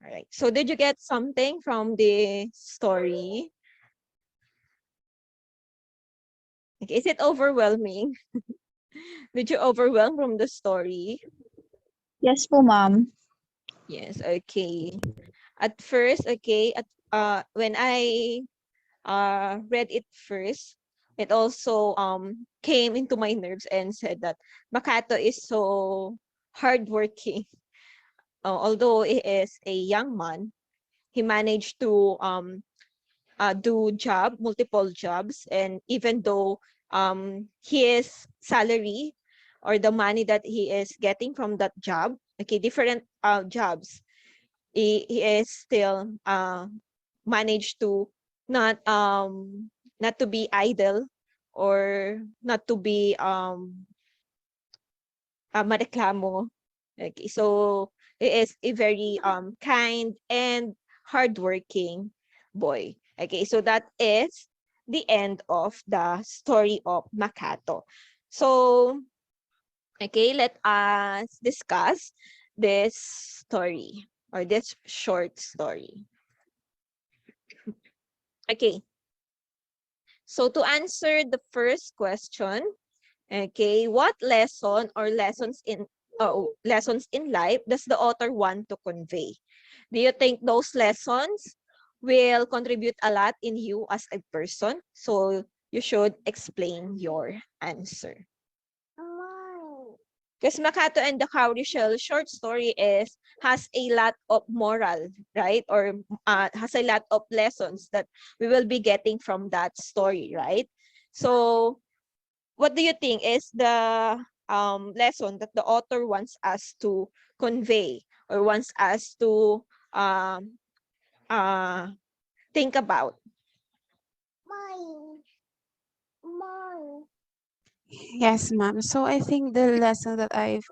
right. So did you get something from the story? Okay. Is it overwhelming? Did you overwhelm from the story? Yes po, ma'am. Yes. Okay. At first, okay, when I read it first, it also came into my nerves and said that Makato is so hardworking. Although he is a young man, he managed to do multiple jobs, and even though his salary or the money that he is getting from that job, okay, different jobs, he is still managed to not not to be idle or not to be mareklamo. Okay, so he is a very kind and hardworking boy. Okay, so that is the end of the story of Makato. So, okay, let us discuss this story or this short story. Okay, so to answer the first question, okay, what lesson or lessons in life does the author want to convey? Do you think those lessons will contribute a lot in you as a person? So you should explain your answer. Because Makato and the Cowrie Shell short story has a lot of moral, right? Or has a lot of lessons that we will be getting from that story, right? So what do you think is the lesson that the author wants us to convey or wants us to um, think about? Yes, ma'am. So I think the lesson that I've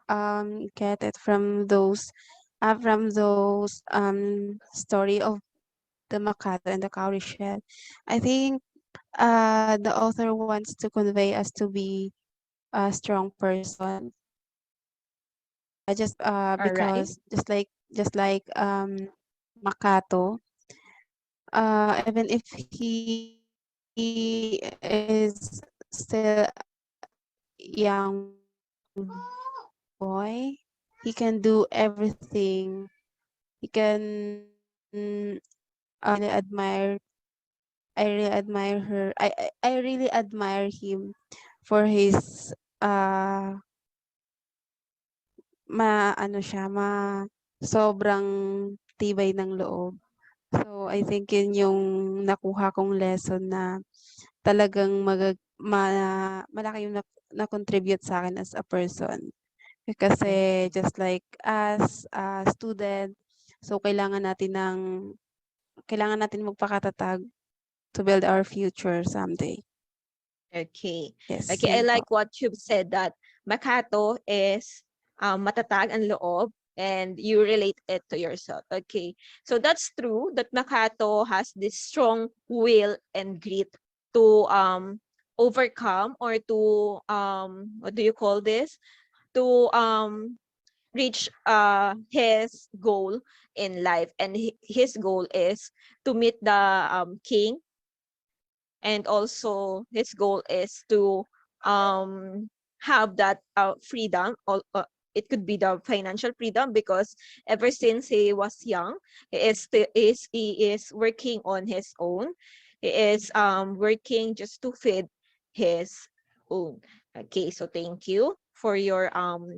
get it from those story of the Makato and the Cowrie Shell, I think the author wants to convey us to be a strong person. Just All right. because just like Makato, even if he is still young boy, he can do everything. He can I really admire her. I really admire him for his ano siya, sobrang tibay ng loob. So I think yun yung nakuha kong lesson na talagang malaki yung na-contribute sa akin as a person. Kasi just like as a student, so kailangan natin magpakatatag to build our future someday. Okay. Yes, Okay, I yun po. like what you've said that Makato is matatag ang loob and you relate it to yourself. Okay. So that's true that Makato has this strong will and grit to overcome or to what do you call this? To reach his goal in life, and his goal is to meet the king, and also his goal is to have that freedom, or it could be the financial freedom, because ever since he was young, he is working on his own. He is working just to feed his own. Okay, so thank you for your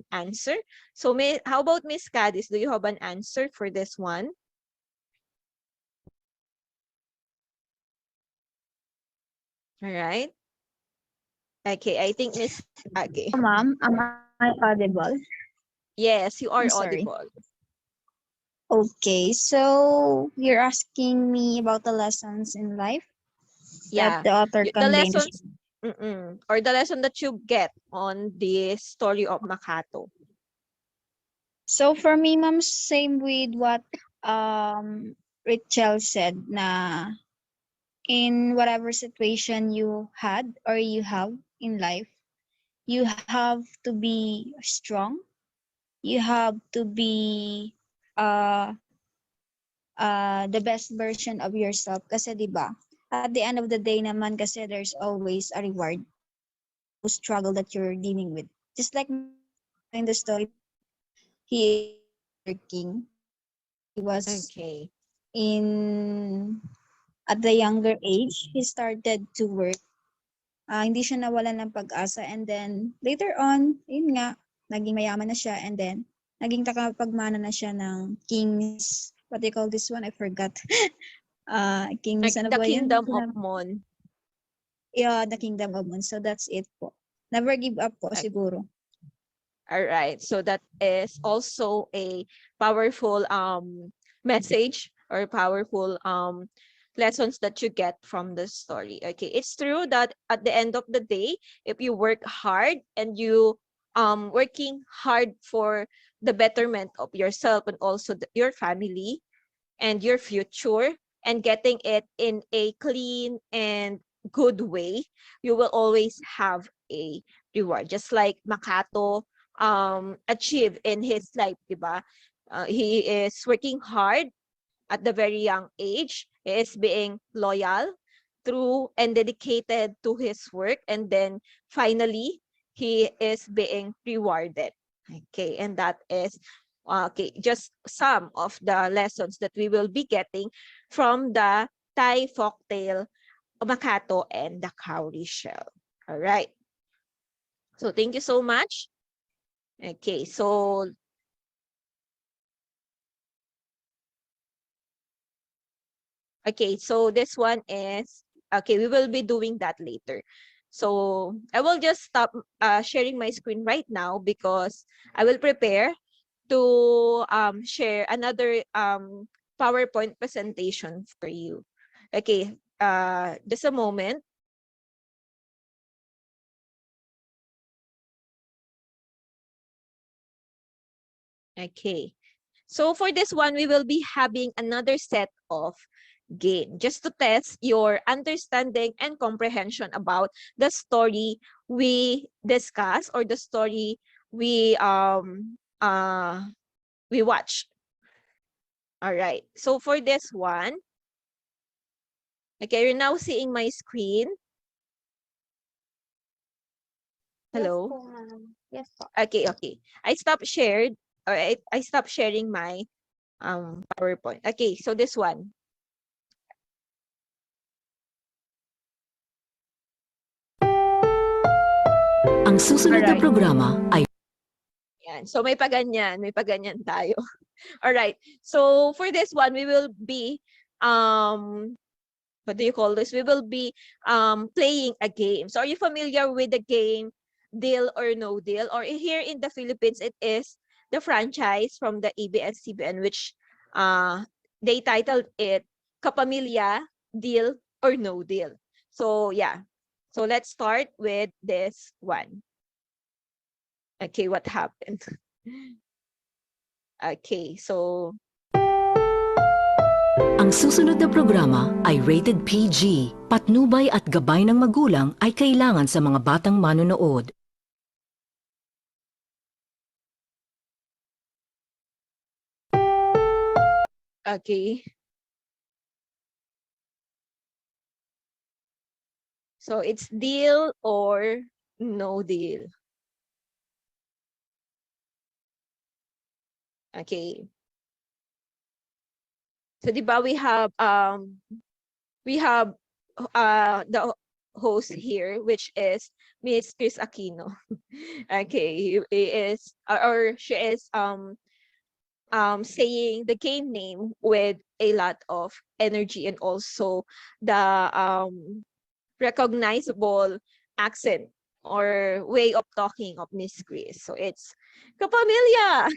answer. So how about Miss Cadiz? Do you have an answer for this one? All right. Okay, I think Miss okay. Ma'am, am I audible? Yes, you I'm are sorry. audible. Okay, so you're asking me about the lessons in life that Yeah. the author The conveys. lessons or the lesson that you get on the story of Makato. So for me, ma'am, same with what um Rachel said na in whatever situation you had or you have in life, you have to be strong. You have to be uh the best version of yourself kasi 'di ba? At the end of the day naman kasi there's always a reward for those struggle that you're dealing with. Just like Makato in the story, he is working. He was Okay. in at the younger age, he started to work. Hindi siya nawalan ng pag-asa and then later on, yun nga, naging mayaman na siya and then naging takapagmana na siya ng king's, what do you call this one? I forgot. King's Like ano the ba yun? Kingdom of Mon. Yeah, the Kingdom of Moon. So that's it po. Never give up po siguro. All right. So that is also a powerful message or powerful lessons that you get from the story. Okay. It's true that at the end of the day, if you work hard and you working hard for the betterment of yourself and also your family and your future and getting it in a clean and good way, you will always have a reward. Just like Makato achieve in his life, diba? He is working hard at the very young age. He is being loyal, true, and dedicated to his work. And then finally, he is being rewarded. Okay, and that is okay, just some of the lessons that we will be getting from the Thai folktale Makato and the Cowrie Shell. All right. So thank you so much. Okay, so this one is okay. We will be doing that later. So I will just stop sharing my screen right now because I will prepare to share another PowerPoint presentation for you. Okay, just a moment. Okay. So for this one, we will be having another set of game just to test your understanding and comprehension about the story we discuss or the story we watch. All right. So for this one, okay, you're now seeing my screen. Yes Hello. po, ma'am. Yes po. Okay, okay. I stopped shared or I stopped sharing my PowerPoint. Okay, so this one. Ang susunod na Alright. programa ay Yan. So may paganyan tayo. All right. So for this one, we will be what do you call this? We will be playing a game. So are you familiar with the game Deal or No Deal? Or here in the Philippines, it is the franchise from the ABS-CBN, which they titled it Kapamilya Deal or No Deal. So yeah. So let's start with this one. Okay, what happened? Okay, so ang susunod na programa ay rated PG. Patnubay at gabay ng magulang ay kailangan sa mga batang manonood. okay. So it's deal or no deal. Okay. So 'di ba we have the host here, which is Miss Chris Aquino. Okay, he is or she is saying the game name with a lot of energy and also the recognizable accent or way of talking of Miss Chris. So it's kapamilya,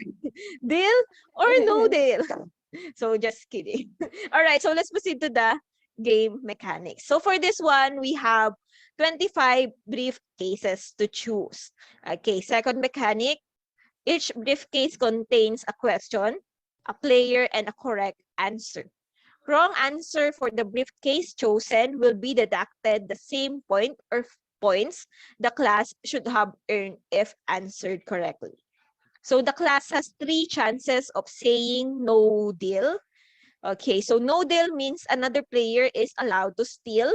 deal or no deal. So just kidding. All right, so let's proceed to the game mechanics. So for this one, we have 25 briefcases to choose. Okay, second mechanic, each briefcase contains a question, a player, and a correct answer. Wrong answer for the briefcase chosen will be deducted the same point or points the class should have earned if answered correctly. So the class has 3 chances of saying no deal. Okay, so no deal means another player is allowed to steal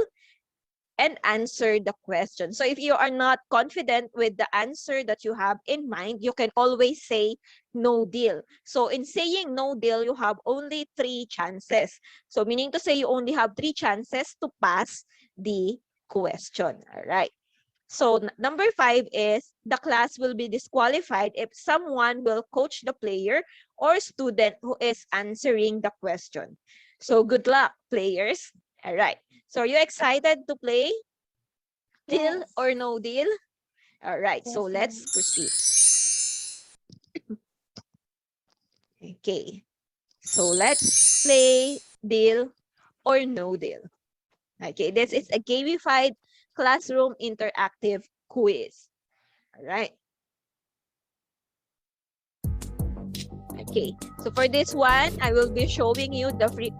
and answer the question. So if you are not confident with the answer that you have in mind, you can always say no deal. So in saying no deal, you have only 3 chances. So meaning to say you only have 3 chances to pass the question. All right. So number 5 is the class will be disqualified if someone will coach the player or student who is answering the question. So good luck, players. All right. So are you excited to play? Deal Yes. or no deal? All right. So Yes, let's ma'am. proceed. Okay. So let's play deal or no deal. Okay. This is a gamified classroom interactive quiz. All right. Okay, so for this one, I will be showing you the brief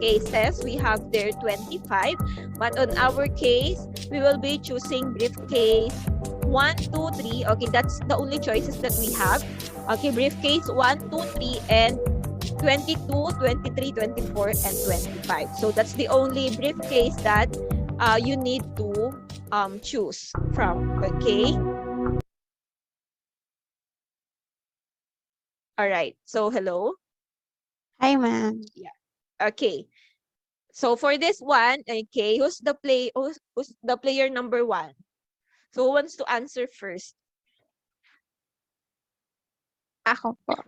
cases. We have there 25, but on our case, we will be choosing briefcase 1, 2, 3. Okay, that's the only choices that we have. Okay, briefcase 1, 2, 3, and 22, 23, 24, and 25. So that's the only briefcase that you need to choose from. Okay. All right. So hello. Hi, ma'am. Okay. So for this one, okay, who's the player number 1? So who wants to answer first? Ako po.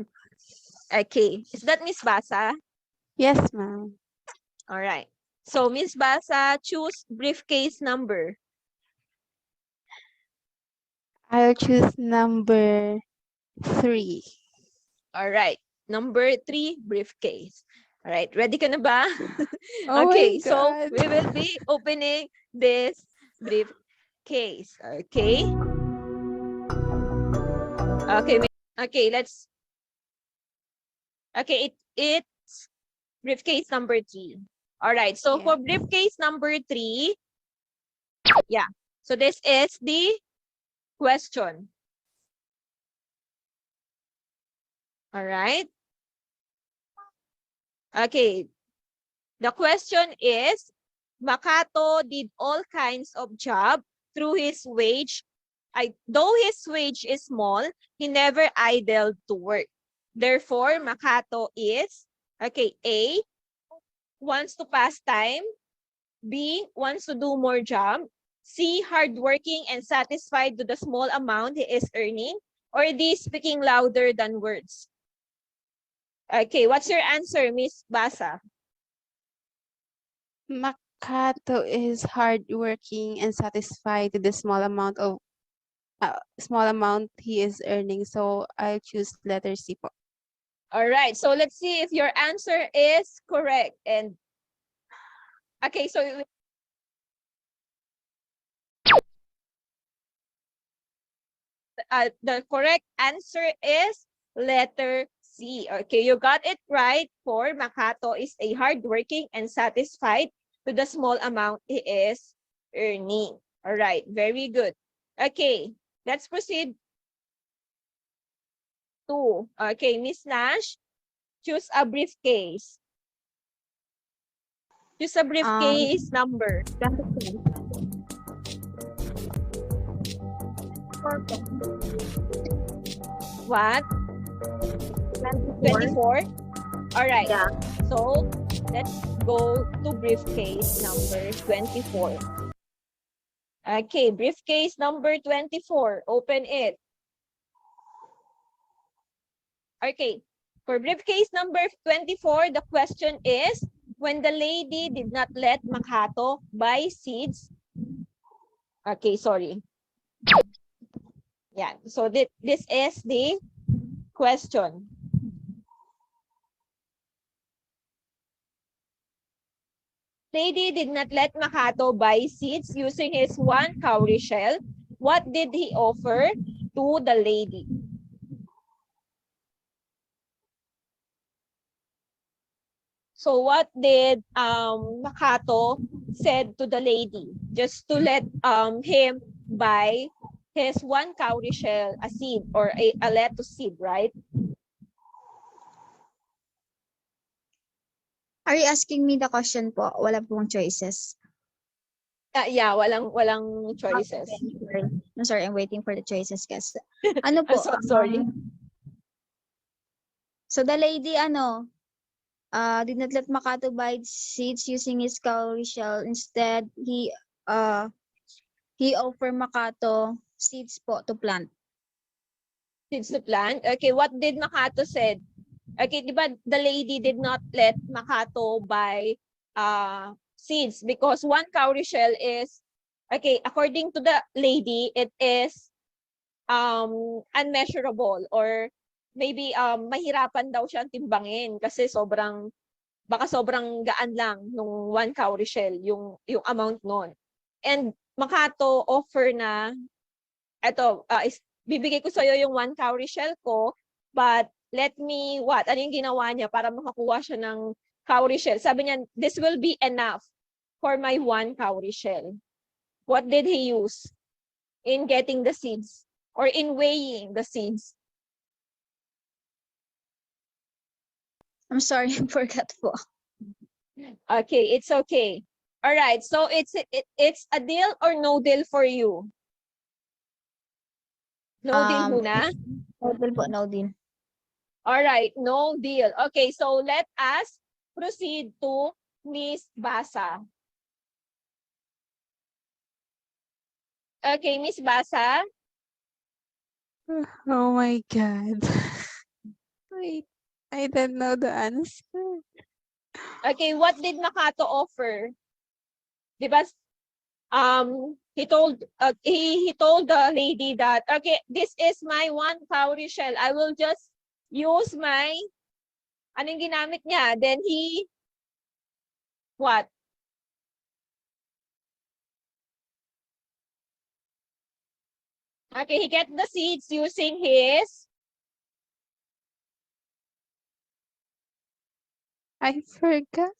Okay. Is that Miss Basa? Yes, ma'am. All right. So Miss Basa, choose briefcase number. I'll choose number 3. All right. Number 3, briefcase. All right. Ready ka na ba? Oh Okay. my So God. we will be opening this briefcase. Okay. Okay. Okay. Let's. Okay. It's briefcase number 3. All right. So for Yeah. briefcase number 3, yeah. So this is the question. All right. Okay. The question is, Makato did all kinds of job through his wage. Though his wage is small, he never idled to work. Therefore, Makato is, okay, A, wants to pass time. B, wants to do more job. C, hardworking and satisfied with the small amount he is earning. Or D, speaking louder than words. Okay, what's your answer, Miss Basa? Makato is hardworking and satisfied with the small amount he is earning. So I choose letter C po. All right, so let's see if your answer is correct. And okay, so the correct answer is letter C. Okay, you got it right. For Makato is a hardworking and satisfied with the small amount he is earning. All right, very good. Okay, let's proceed to, okay, Miss Nash, choose a briefcase. Choose a briefcase number. What? 24? All right. Yeah. So let's go to briefcase number 24. Okay, briefcase number 24. Open it. Okay, for briefcase number 24, the question is, when the lady did not let Makato buy seeds. Okay, sorry. Yeah, so this is the question. Lady did not let Makato buy seeds using his one cowrie shell. What did he offer to the lady? So what did Makato said to the lady just to let him buy his one cowrie shell, a seed or a lettuce seed, right? Are you asking me the question po? Wala pong choices. Yeah, walang choices. Okay, I'm sorry, I'm waiting for the choices kasi. Ano po? So sorry. So the lady, did not let Makato buy seeds using his cowrie shell. Instead, he offered Makato seeds po to plant. Seeds to plant. Okay, what did Makato said? Okay, di ba the lady did not let Makato buy seeds because one cowrie shell is, okay, according to the lady, it is unmeasurable or maybe mahirapan daw siyang timbangin kasi baka sobrang gaan lang nung one cowrie shell yung amount nun. And Makato offer na eto, bibigay ko sa'yo yung one cowrie shell ko, but let me, ano yung ginawa niya para makakuha siya ng cowrie shell? Sabi niya, this will be enough for my one cowrie shell. What did he use in getting the seeds or in weighing the seeds? I'm sorry, I forgot po. Okay, it's okay. All right, so it's a deal or no deal for you? No deal muna? No deal po, no deal. All right, no deal. Okay, so let us proceed to Miss Basa. Okay, Miss Basa. Oh my God. Wait, I don't know the answer. Okay, what did Makato offer? Diba, he told the lady that, okay, this is my one cowrie shell. I will just use my, anong ginamit niya? Then he, what? Okay, he get the seeds using his, I forgot.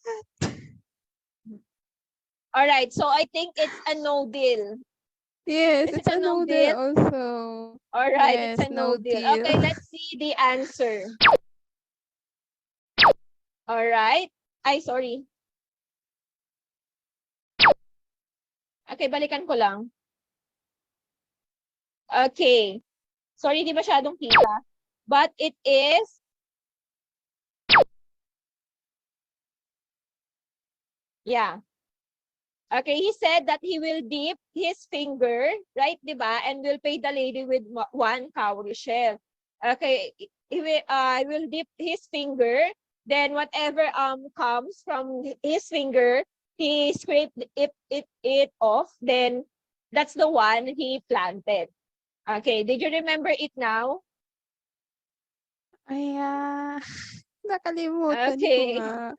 all right, so I think it's a no deal. Yes, Is it it's a a no no deal? deal also. All right, Yes, it's a no no deal. deal. Okay, let's see the answer. All right. Ay, sorry. Okay, balikan ko lang. Okay. Sorry, di masyadong kita. But it is, yeah. Okay, he said that he will dip his finger, right, di ba? And will pay the lady with one cowrie shell. Okay, he will dip his finger, then whatever comes from his finger, he scraped it off, then that's the one he planted. Okay, did you remember it now? Ay, nakalimutan ko Okay, nga.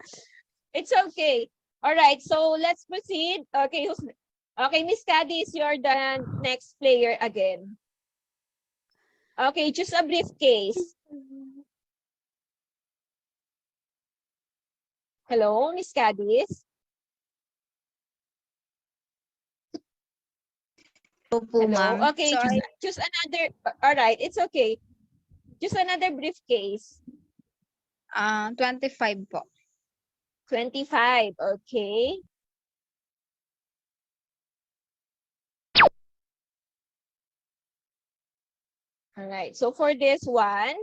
it's okay. All right, so let's proceed. Okay, okay, Miss Caddy, you're the next player again. Okay, choose a briefcase. Hello, Miss Cadiz? Opo, Hello? ma'am. Okay, So, choose another. All right, it's okay. Choose another briefcase. 25 po. 25, okay. All right, so for this one,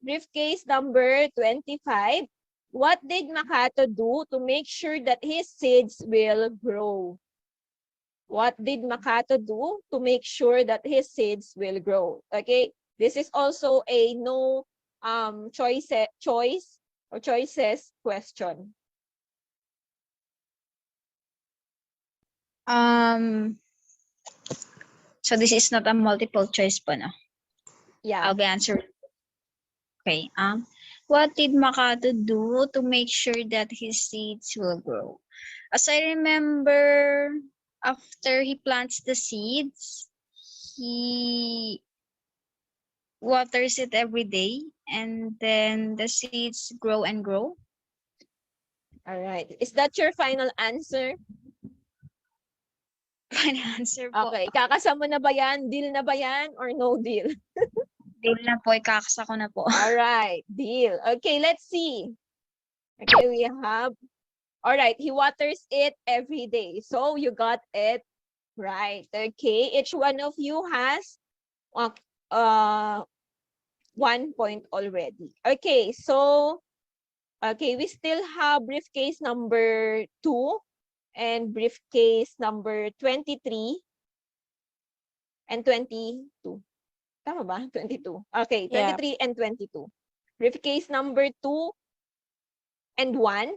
briefcase number 25, what did Makato do to make sure that his seeds will grow? What did Makato do to make sure that his seeds will grow? Okay, this is also a no choices question. Um, so this is not a multiple choice po, no? Yeah. I'll be answering. Okay. What did Makato do to make sure that his seeds will grow? As I remember, after he plants the seeds, he waters it every day, and then the seeds grow and grow. All right. Is that your final answer? Final answer po. Okay. Kakasama na ba yan? Deal na ba yan? Or no deal? Deal na po, ikakasa ko na po. All right. Deal. Okay, let's see. Okay, we have. All right. He waters it every day. So you got it right. Okay. Each one of you has 1 point already. Okay. So, okay. We still have briefcase number 2 and briefcase number 23 and 22. Tama ba? 22. Okay, Yeah. 23 and 22. Briefcase number 2 and 1,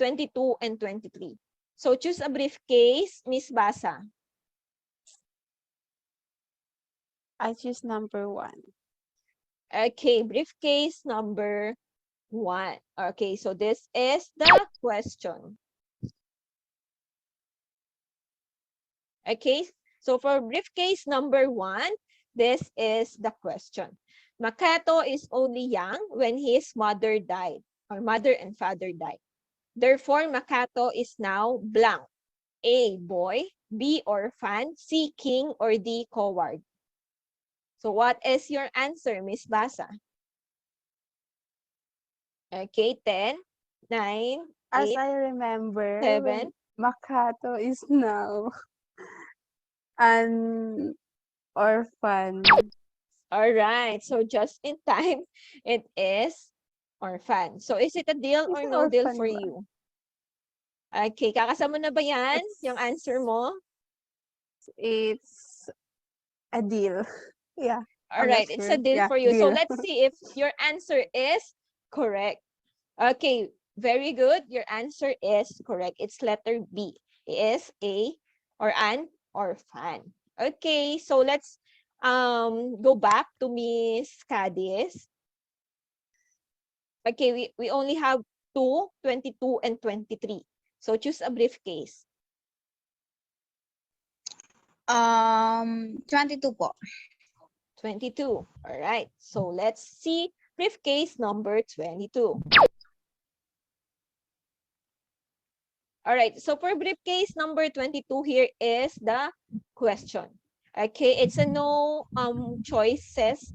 22 and 23. So choose a briefcase, Miss Basa. I choose number 1. Okay, briefcase number 1. Okay, so this is the question. Okay, so for briefcase number 1, this is the question. Makato is only young when his mother died, or mother and father died. Therefore, Makato is now blank. A, boy, B, orphan, C, king, or D, coward. So what is your answer, Miss Basa? Okay, 10, 9, As 8, I remember, 7. when Makato is now an orphan. All right, so just in time, it is orphan. So is it a deal Is or an no deal orphan for ba? you? Okay, kakasama na ba yan? Yung answer mo? It's a deal. Yeah. All I'm not right, it's a sure. deal Yeah, for you. So deal. let's see if your answer is correct. Okay, very good. Your answer is correct. It's letter B. It is a or an orphan. Okay, so let's go back to Miss Cadiz. Okay, we only have 2, 22, and 23. So choose a briefcase. 22 po. 22. All right. So let's see briefcase number 22. All right. So for briefcase number 22, here is the question. Okay, it's a no choices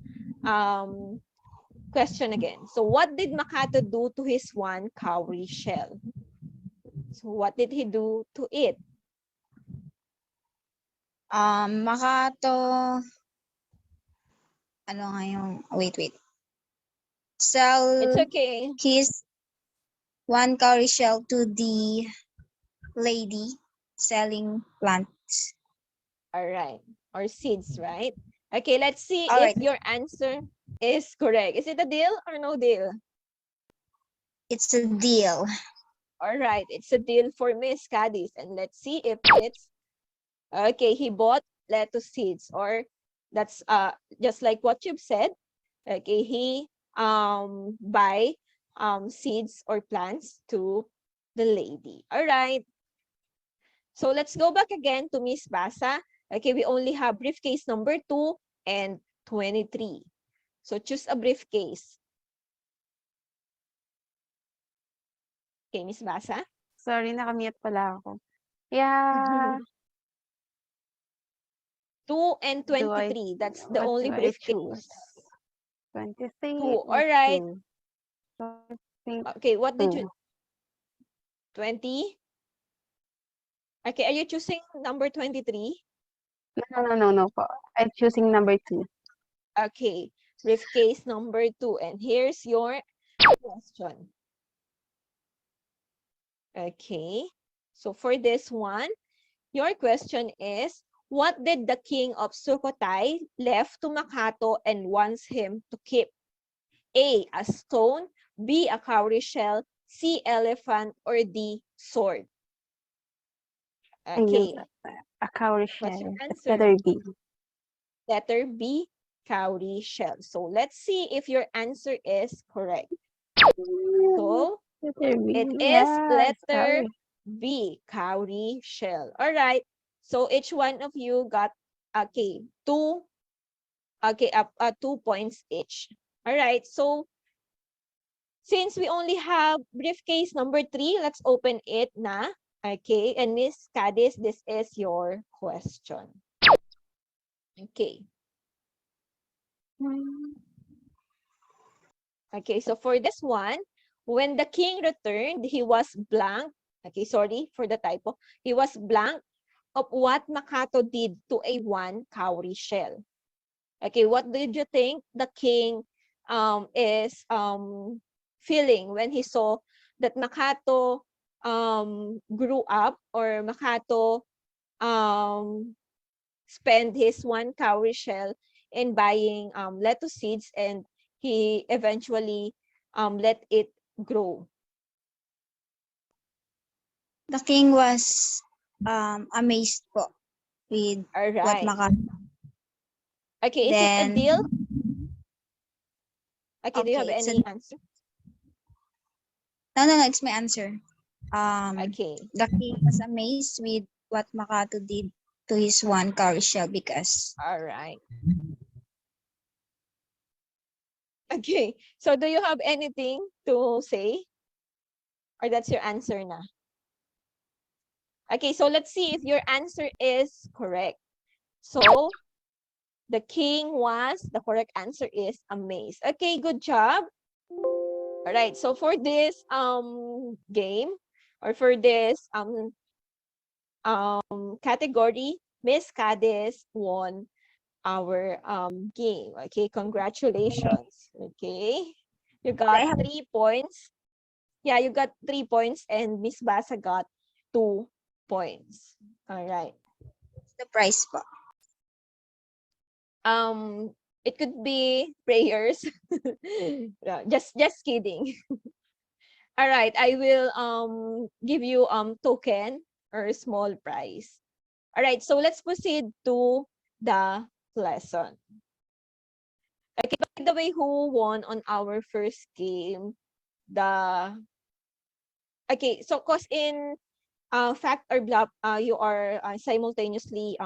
question again. So what did Makato do to his one cowrie shell? So what did he do to it? Makato, ano nga yung, wait. Sell It's okay. his one cowrie shell to the lady selling plants. All right. Or seeds, right? Okay, let's see All if right. your answer is correct. Is it a deal or no deal? It's a deal. All right, it's a deal for Miss Cadiz. And let's see if it's okay. He bought lettuce seeds, or that's just like what you've said. Okay, he buy seeds or plants to the lady. All right. So let's go back again to Miss Basa. Okay, we only have briefcase number 2 and 23. So choose a briefcase. Okay, Miss Basa. Sorry, nakamute pala ako. Yeah. 2 and Do I, 23. That's the what only do I choose? briefcase. 23 2. or All right. 2? So I think Okay, what did 2. you 20? Okay, are you choosing number 23? No po. I'm choosing number 2. Okay, briefcase number 2. And here's your question. Okay, so for this one, Your question is, what did the king of Sukhothai left to Makato and wants him to keep? A, a stone, B, a cowrie shell, C, elephant, or D, sword? I know Okay, a cowrie what's your shell. It's answer? letter B. Letter B, cowrie shell. So let's see if your answer is correct. So Letter B. it is Yeah, it's letter cowrie. B, cowrie shell. All right. So each one of you got okay, two 2 points each. All right. So since we only have briefcase number 3, let's open it na. Okay. And Miss Cadiz, this is your question. Okay. Okay. So for this one, when the king returned, he was blank. Okay. Sorry for the typo. He was blank of what Makato did to a one cowrie shell. Okay, what did you think the king is feeling when he saw that Makato grew up, or Makato um spent his one cowrie shell in buying lettuce seeds, and he eventually let it grow? The king was amazed po with All what right. Makato. Okay, is it a Then, deal? Okay, do you have okay, any answer? no, it's my answer. Okay. The king was amazed with what Makato did to his one cowrie shell because All right. Okay. So do you have anything to say? Or that's your answer na? Okay, so let's see if your answer is correct. So the king was, the correct answer is amazed. Okay, good job. All right, so for this game, or for this category, Miss Cadiz won our game. Okay, congratulations. Okay, you got I have 3 points. Yeah, you got 3 points, and Miss Basa got 2 points. All right. the prize po. It could be prayers. Yeah, just kidding. All right, I will give you token or small prize. All right, so let's proceed to the lesson. Okay, by the way, who won on our first game? The Okay, so cause in fact or bluff, you are simultaneously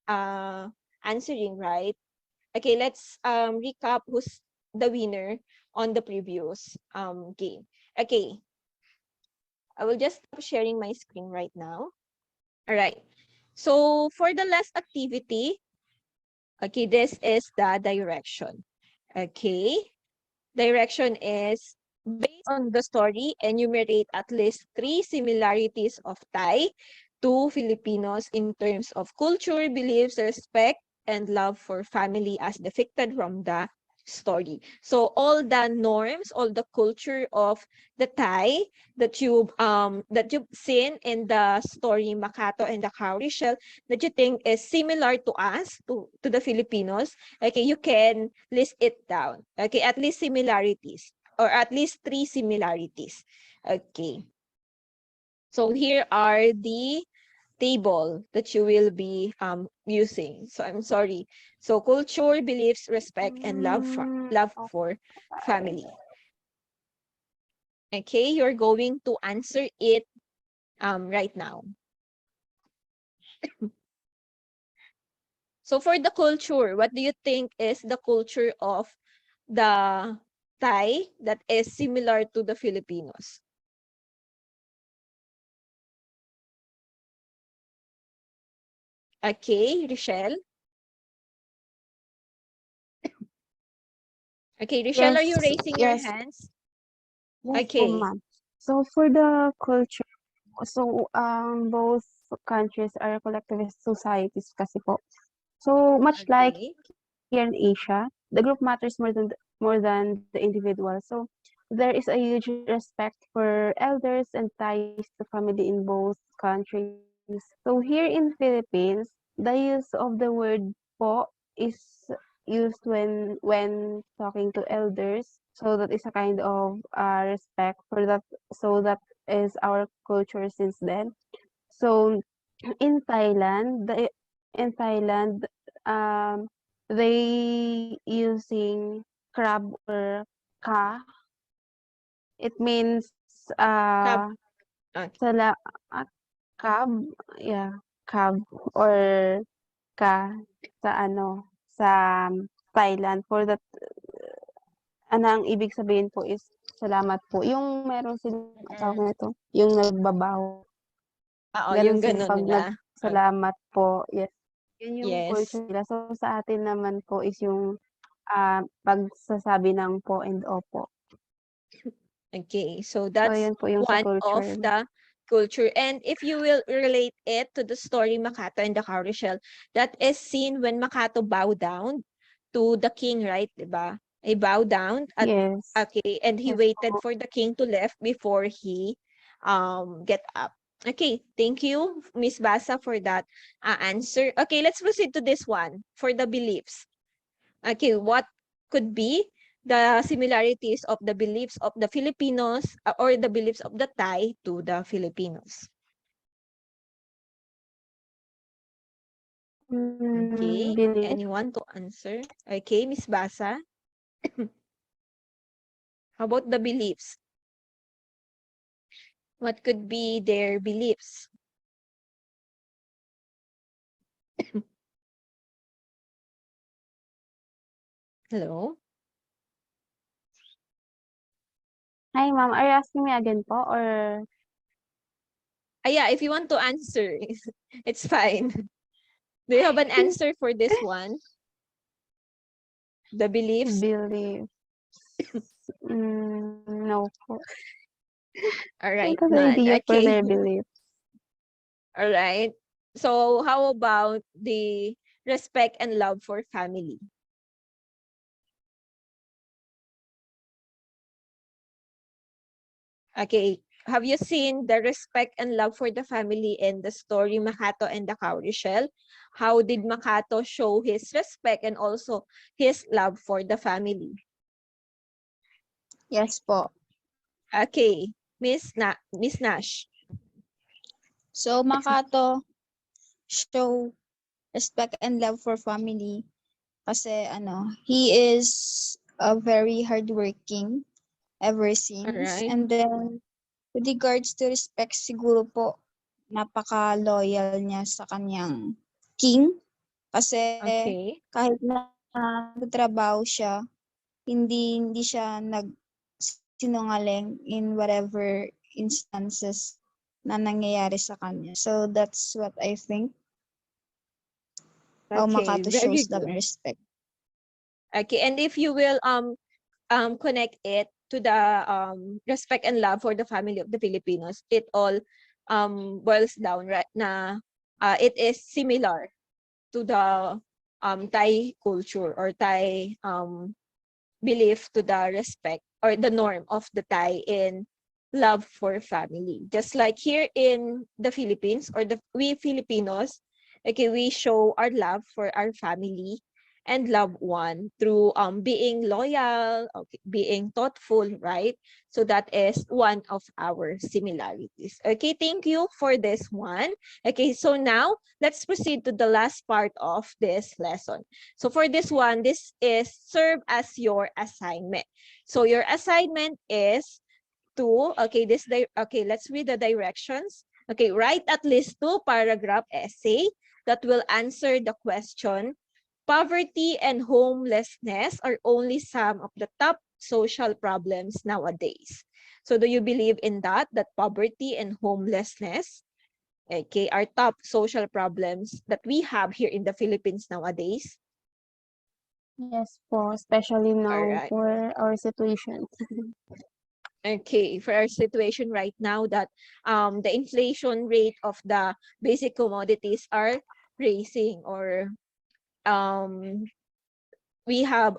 uh answering, right? Okay, let's recap who's the winner on the previous game. Okay, I will just stop sharing my screen right now. All right. So for the last activity, okay, this is the direction. Okay. Direction is based on the story, enumerate at least 3 similarities of Thai to Filipinos in terms of culture, beliefs, respect, and love for family as depicted from the story. So all the norms, all the culture of the Thai that you've seen in the story Makato and the Cowrie Shell, that you think is similar to us, to the Filipinos, okay, you can list it down. Okay, at least similarities, or at least 3 similarities. Okay. So here are the table that you will be using. So I'm sorry. So culture, beliefs, respect, and love for Okay. family. Okay, you're going to answer it right now. So for the culture, what do you think is the culture of the Thai that is similar to the Filipinos? Okay, Rochelle. Okay, Rochelle, are you Yes, raising your yes, hands? yes po, Okay. ma'am. So for the culture, so both countries are collectivist societies kasi po. So much like Okay. here in Asia, the group matters more than the individual. So there is a huge respect for elders and ties to family in both countries. So here in Philippines, the use of the word po is used when talking to elders. So that is a kind of respect for that. So that is our culture since then. So in Thailand, in Thailand, they using crab or ka. It means Cab. Okay. sala ah, cab, yeah, cab or ka sa ano sa Thailand for that ang ibig sabihin po is salamat po. Yung meron silang tawag Mm. nito, yung nagbabaw. Oo, Gano'n yung sila ganun 'pag nila. nagsalamat po, yes. Yun yung Yes. culture nila. So, sa atin naman po is yung, pagsasabi ng po and opo. Okay, so So, that's yun po yung sa one of culture. the culture. And if you will relate it to the story Makato and the Cowrie Shell, that is seen when Makato bowed down to the king, right? Diba? He bowed down at Yes. okay, and he Yes waited po. for the king to left before he get up. Okay, thank you, Miss Basa, for that answer. Okay, let's proceed to this one for the beliefs. Okay, what could be the similarities of the beliefs of the Filipinos or the beliefs of the Thai to the Filipinos? Okay, Belief. anyone to answer? Okay, Miss Basa. How about the beliefs? What could be their beliefs? Hello? Hi, ma'am. Are you asking me again po or Yeah, if you want to answer, it's fine. Do you have an answer for this one? The beliefs? belief? No po. All I right, don't have an none. idea for Okay. their belief. All right. So how about the respect and love for family? Okay. Have you seen the respect and love for the family in the story Makato and the Cowrie Shell? How did Makato show his respect and also his love for the family? Yes po. Okay. Miss Nash. So Makato show respect and love for family kasi he is a very hardworking ever All since. right. And then with regards to respect, siguro po napaka-loyal niya sa kanyang king kasi Okay. kahit na nagtatrabaho siya, hindi siya nagsinungaling in whatever instances na nangyayari sa kanya. So that's what I think how Okay. Makato Very shows love good. and respect. Okay. And if you will connect it to the respect and love for the family of the Filipinos, it all boils down right na it is similar to the Thai culture or Thai belief to the respect or the norm of the Thai in love for family. Just like here in the Philippines or we Filipinos, okay, we show our love for our family and loved one through being loyal, okay, being thoughtful, right? So that is one of our similarities. Okay, thank you for this one. Okay, so now let's proceed to the last part of this lesson. So for this one, this is serve as your assignment. So your assignment is to, okay, okay, let's read the directions. Okay, write at least 2-paragraph essay that will answer the question, poverty and homelessness are only some of the top social problems nowadays. So do you believe in that poverty and homelessness, okay, are top social problems that we have here in the Philippines nowadays? Yes po, especially All now right. for our situation. Okay, for our situation right now that the inflation rate of the basic commodities are raising, or we have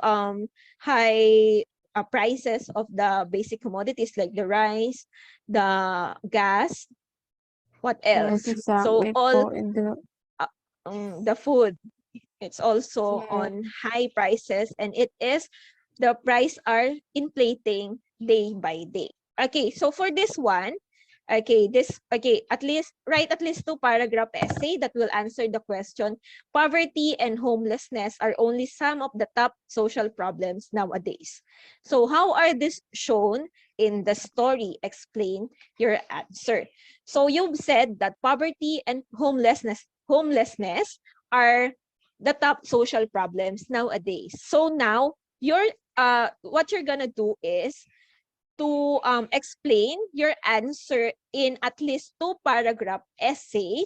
high prices of the basic commodities like the rice, the gas, what Yes, else? So exactly all po. And the, the food, it's also yeah, on high prices, and the price are inflating day by day. Okay, so for this one, at least write at least 2-paragraph essay that will answer the question: poverty and homelessness are only some of the top social problems nowadays. So how are this shown in the story? Explain your answer. So you've said that poverty and homelessness are the top social problems nowadays. So now what you're gonna do is to explain your answer in at least 2-paragraph essay,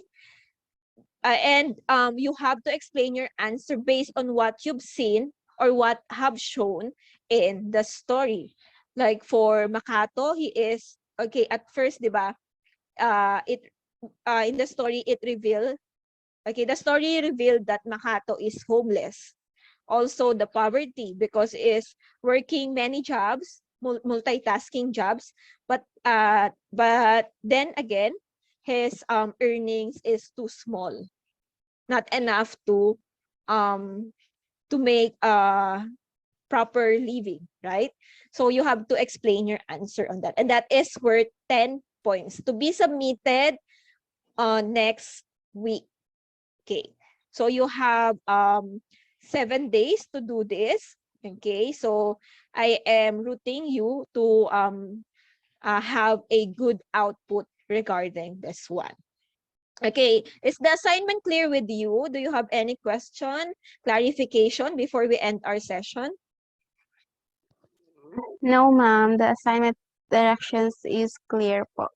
and you have to explain your answer based on what you've seen or what have shown in the story. Like for Makato, he is okay at first, di ba? It in the story it revealed the story revealed that Makato is homeless. Also the poverty because is working many jobs, multitasking jobs, but then again his earnings is too small, not enough to make a proper living, right? So you have to explain your answer on that, and that is worth 10 points to be submitted next week. Okay, so you have 7 days to do this. Okay, so I am rooting you to have a good output regarding this one. Okay, is the assignment clear with you? Do you have any question, clarification before we end our session? no, ma'am. The assignment directions is clear po.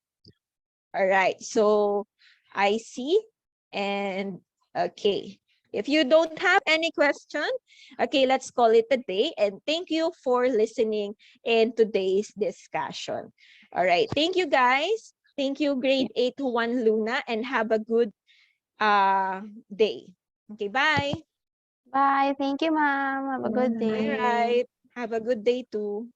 All right, so I see. And okay, if you don't have any question, okay, let's call it a day. And thank you for listening in today's discussion. All right, thank you guys. Thank you grade 8 to 1 Luna, and have a good day. Okay, bye. Bye. Thank you, ma'am. Have a good All day. right, have a good day too.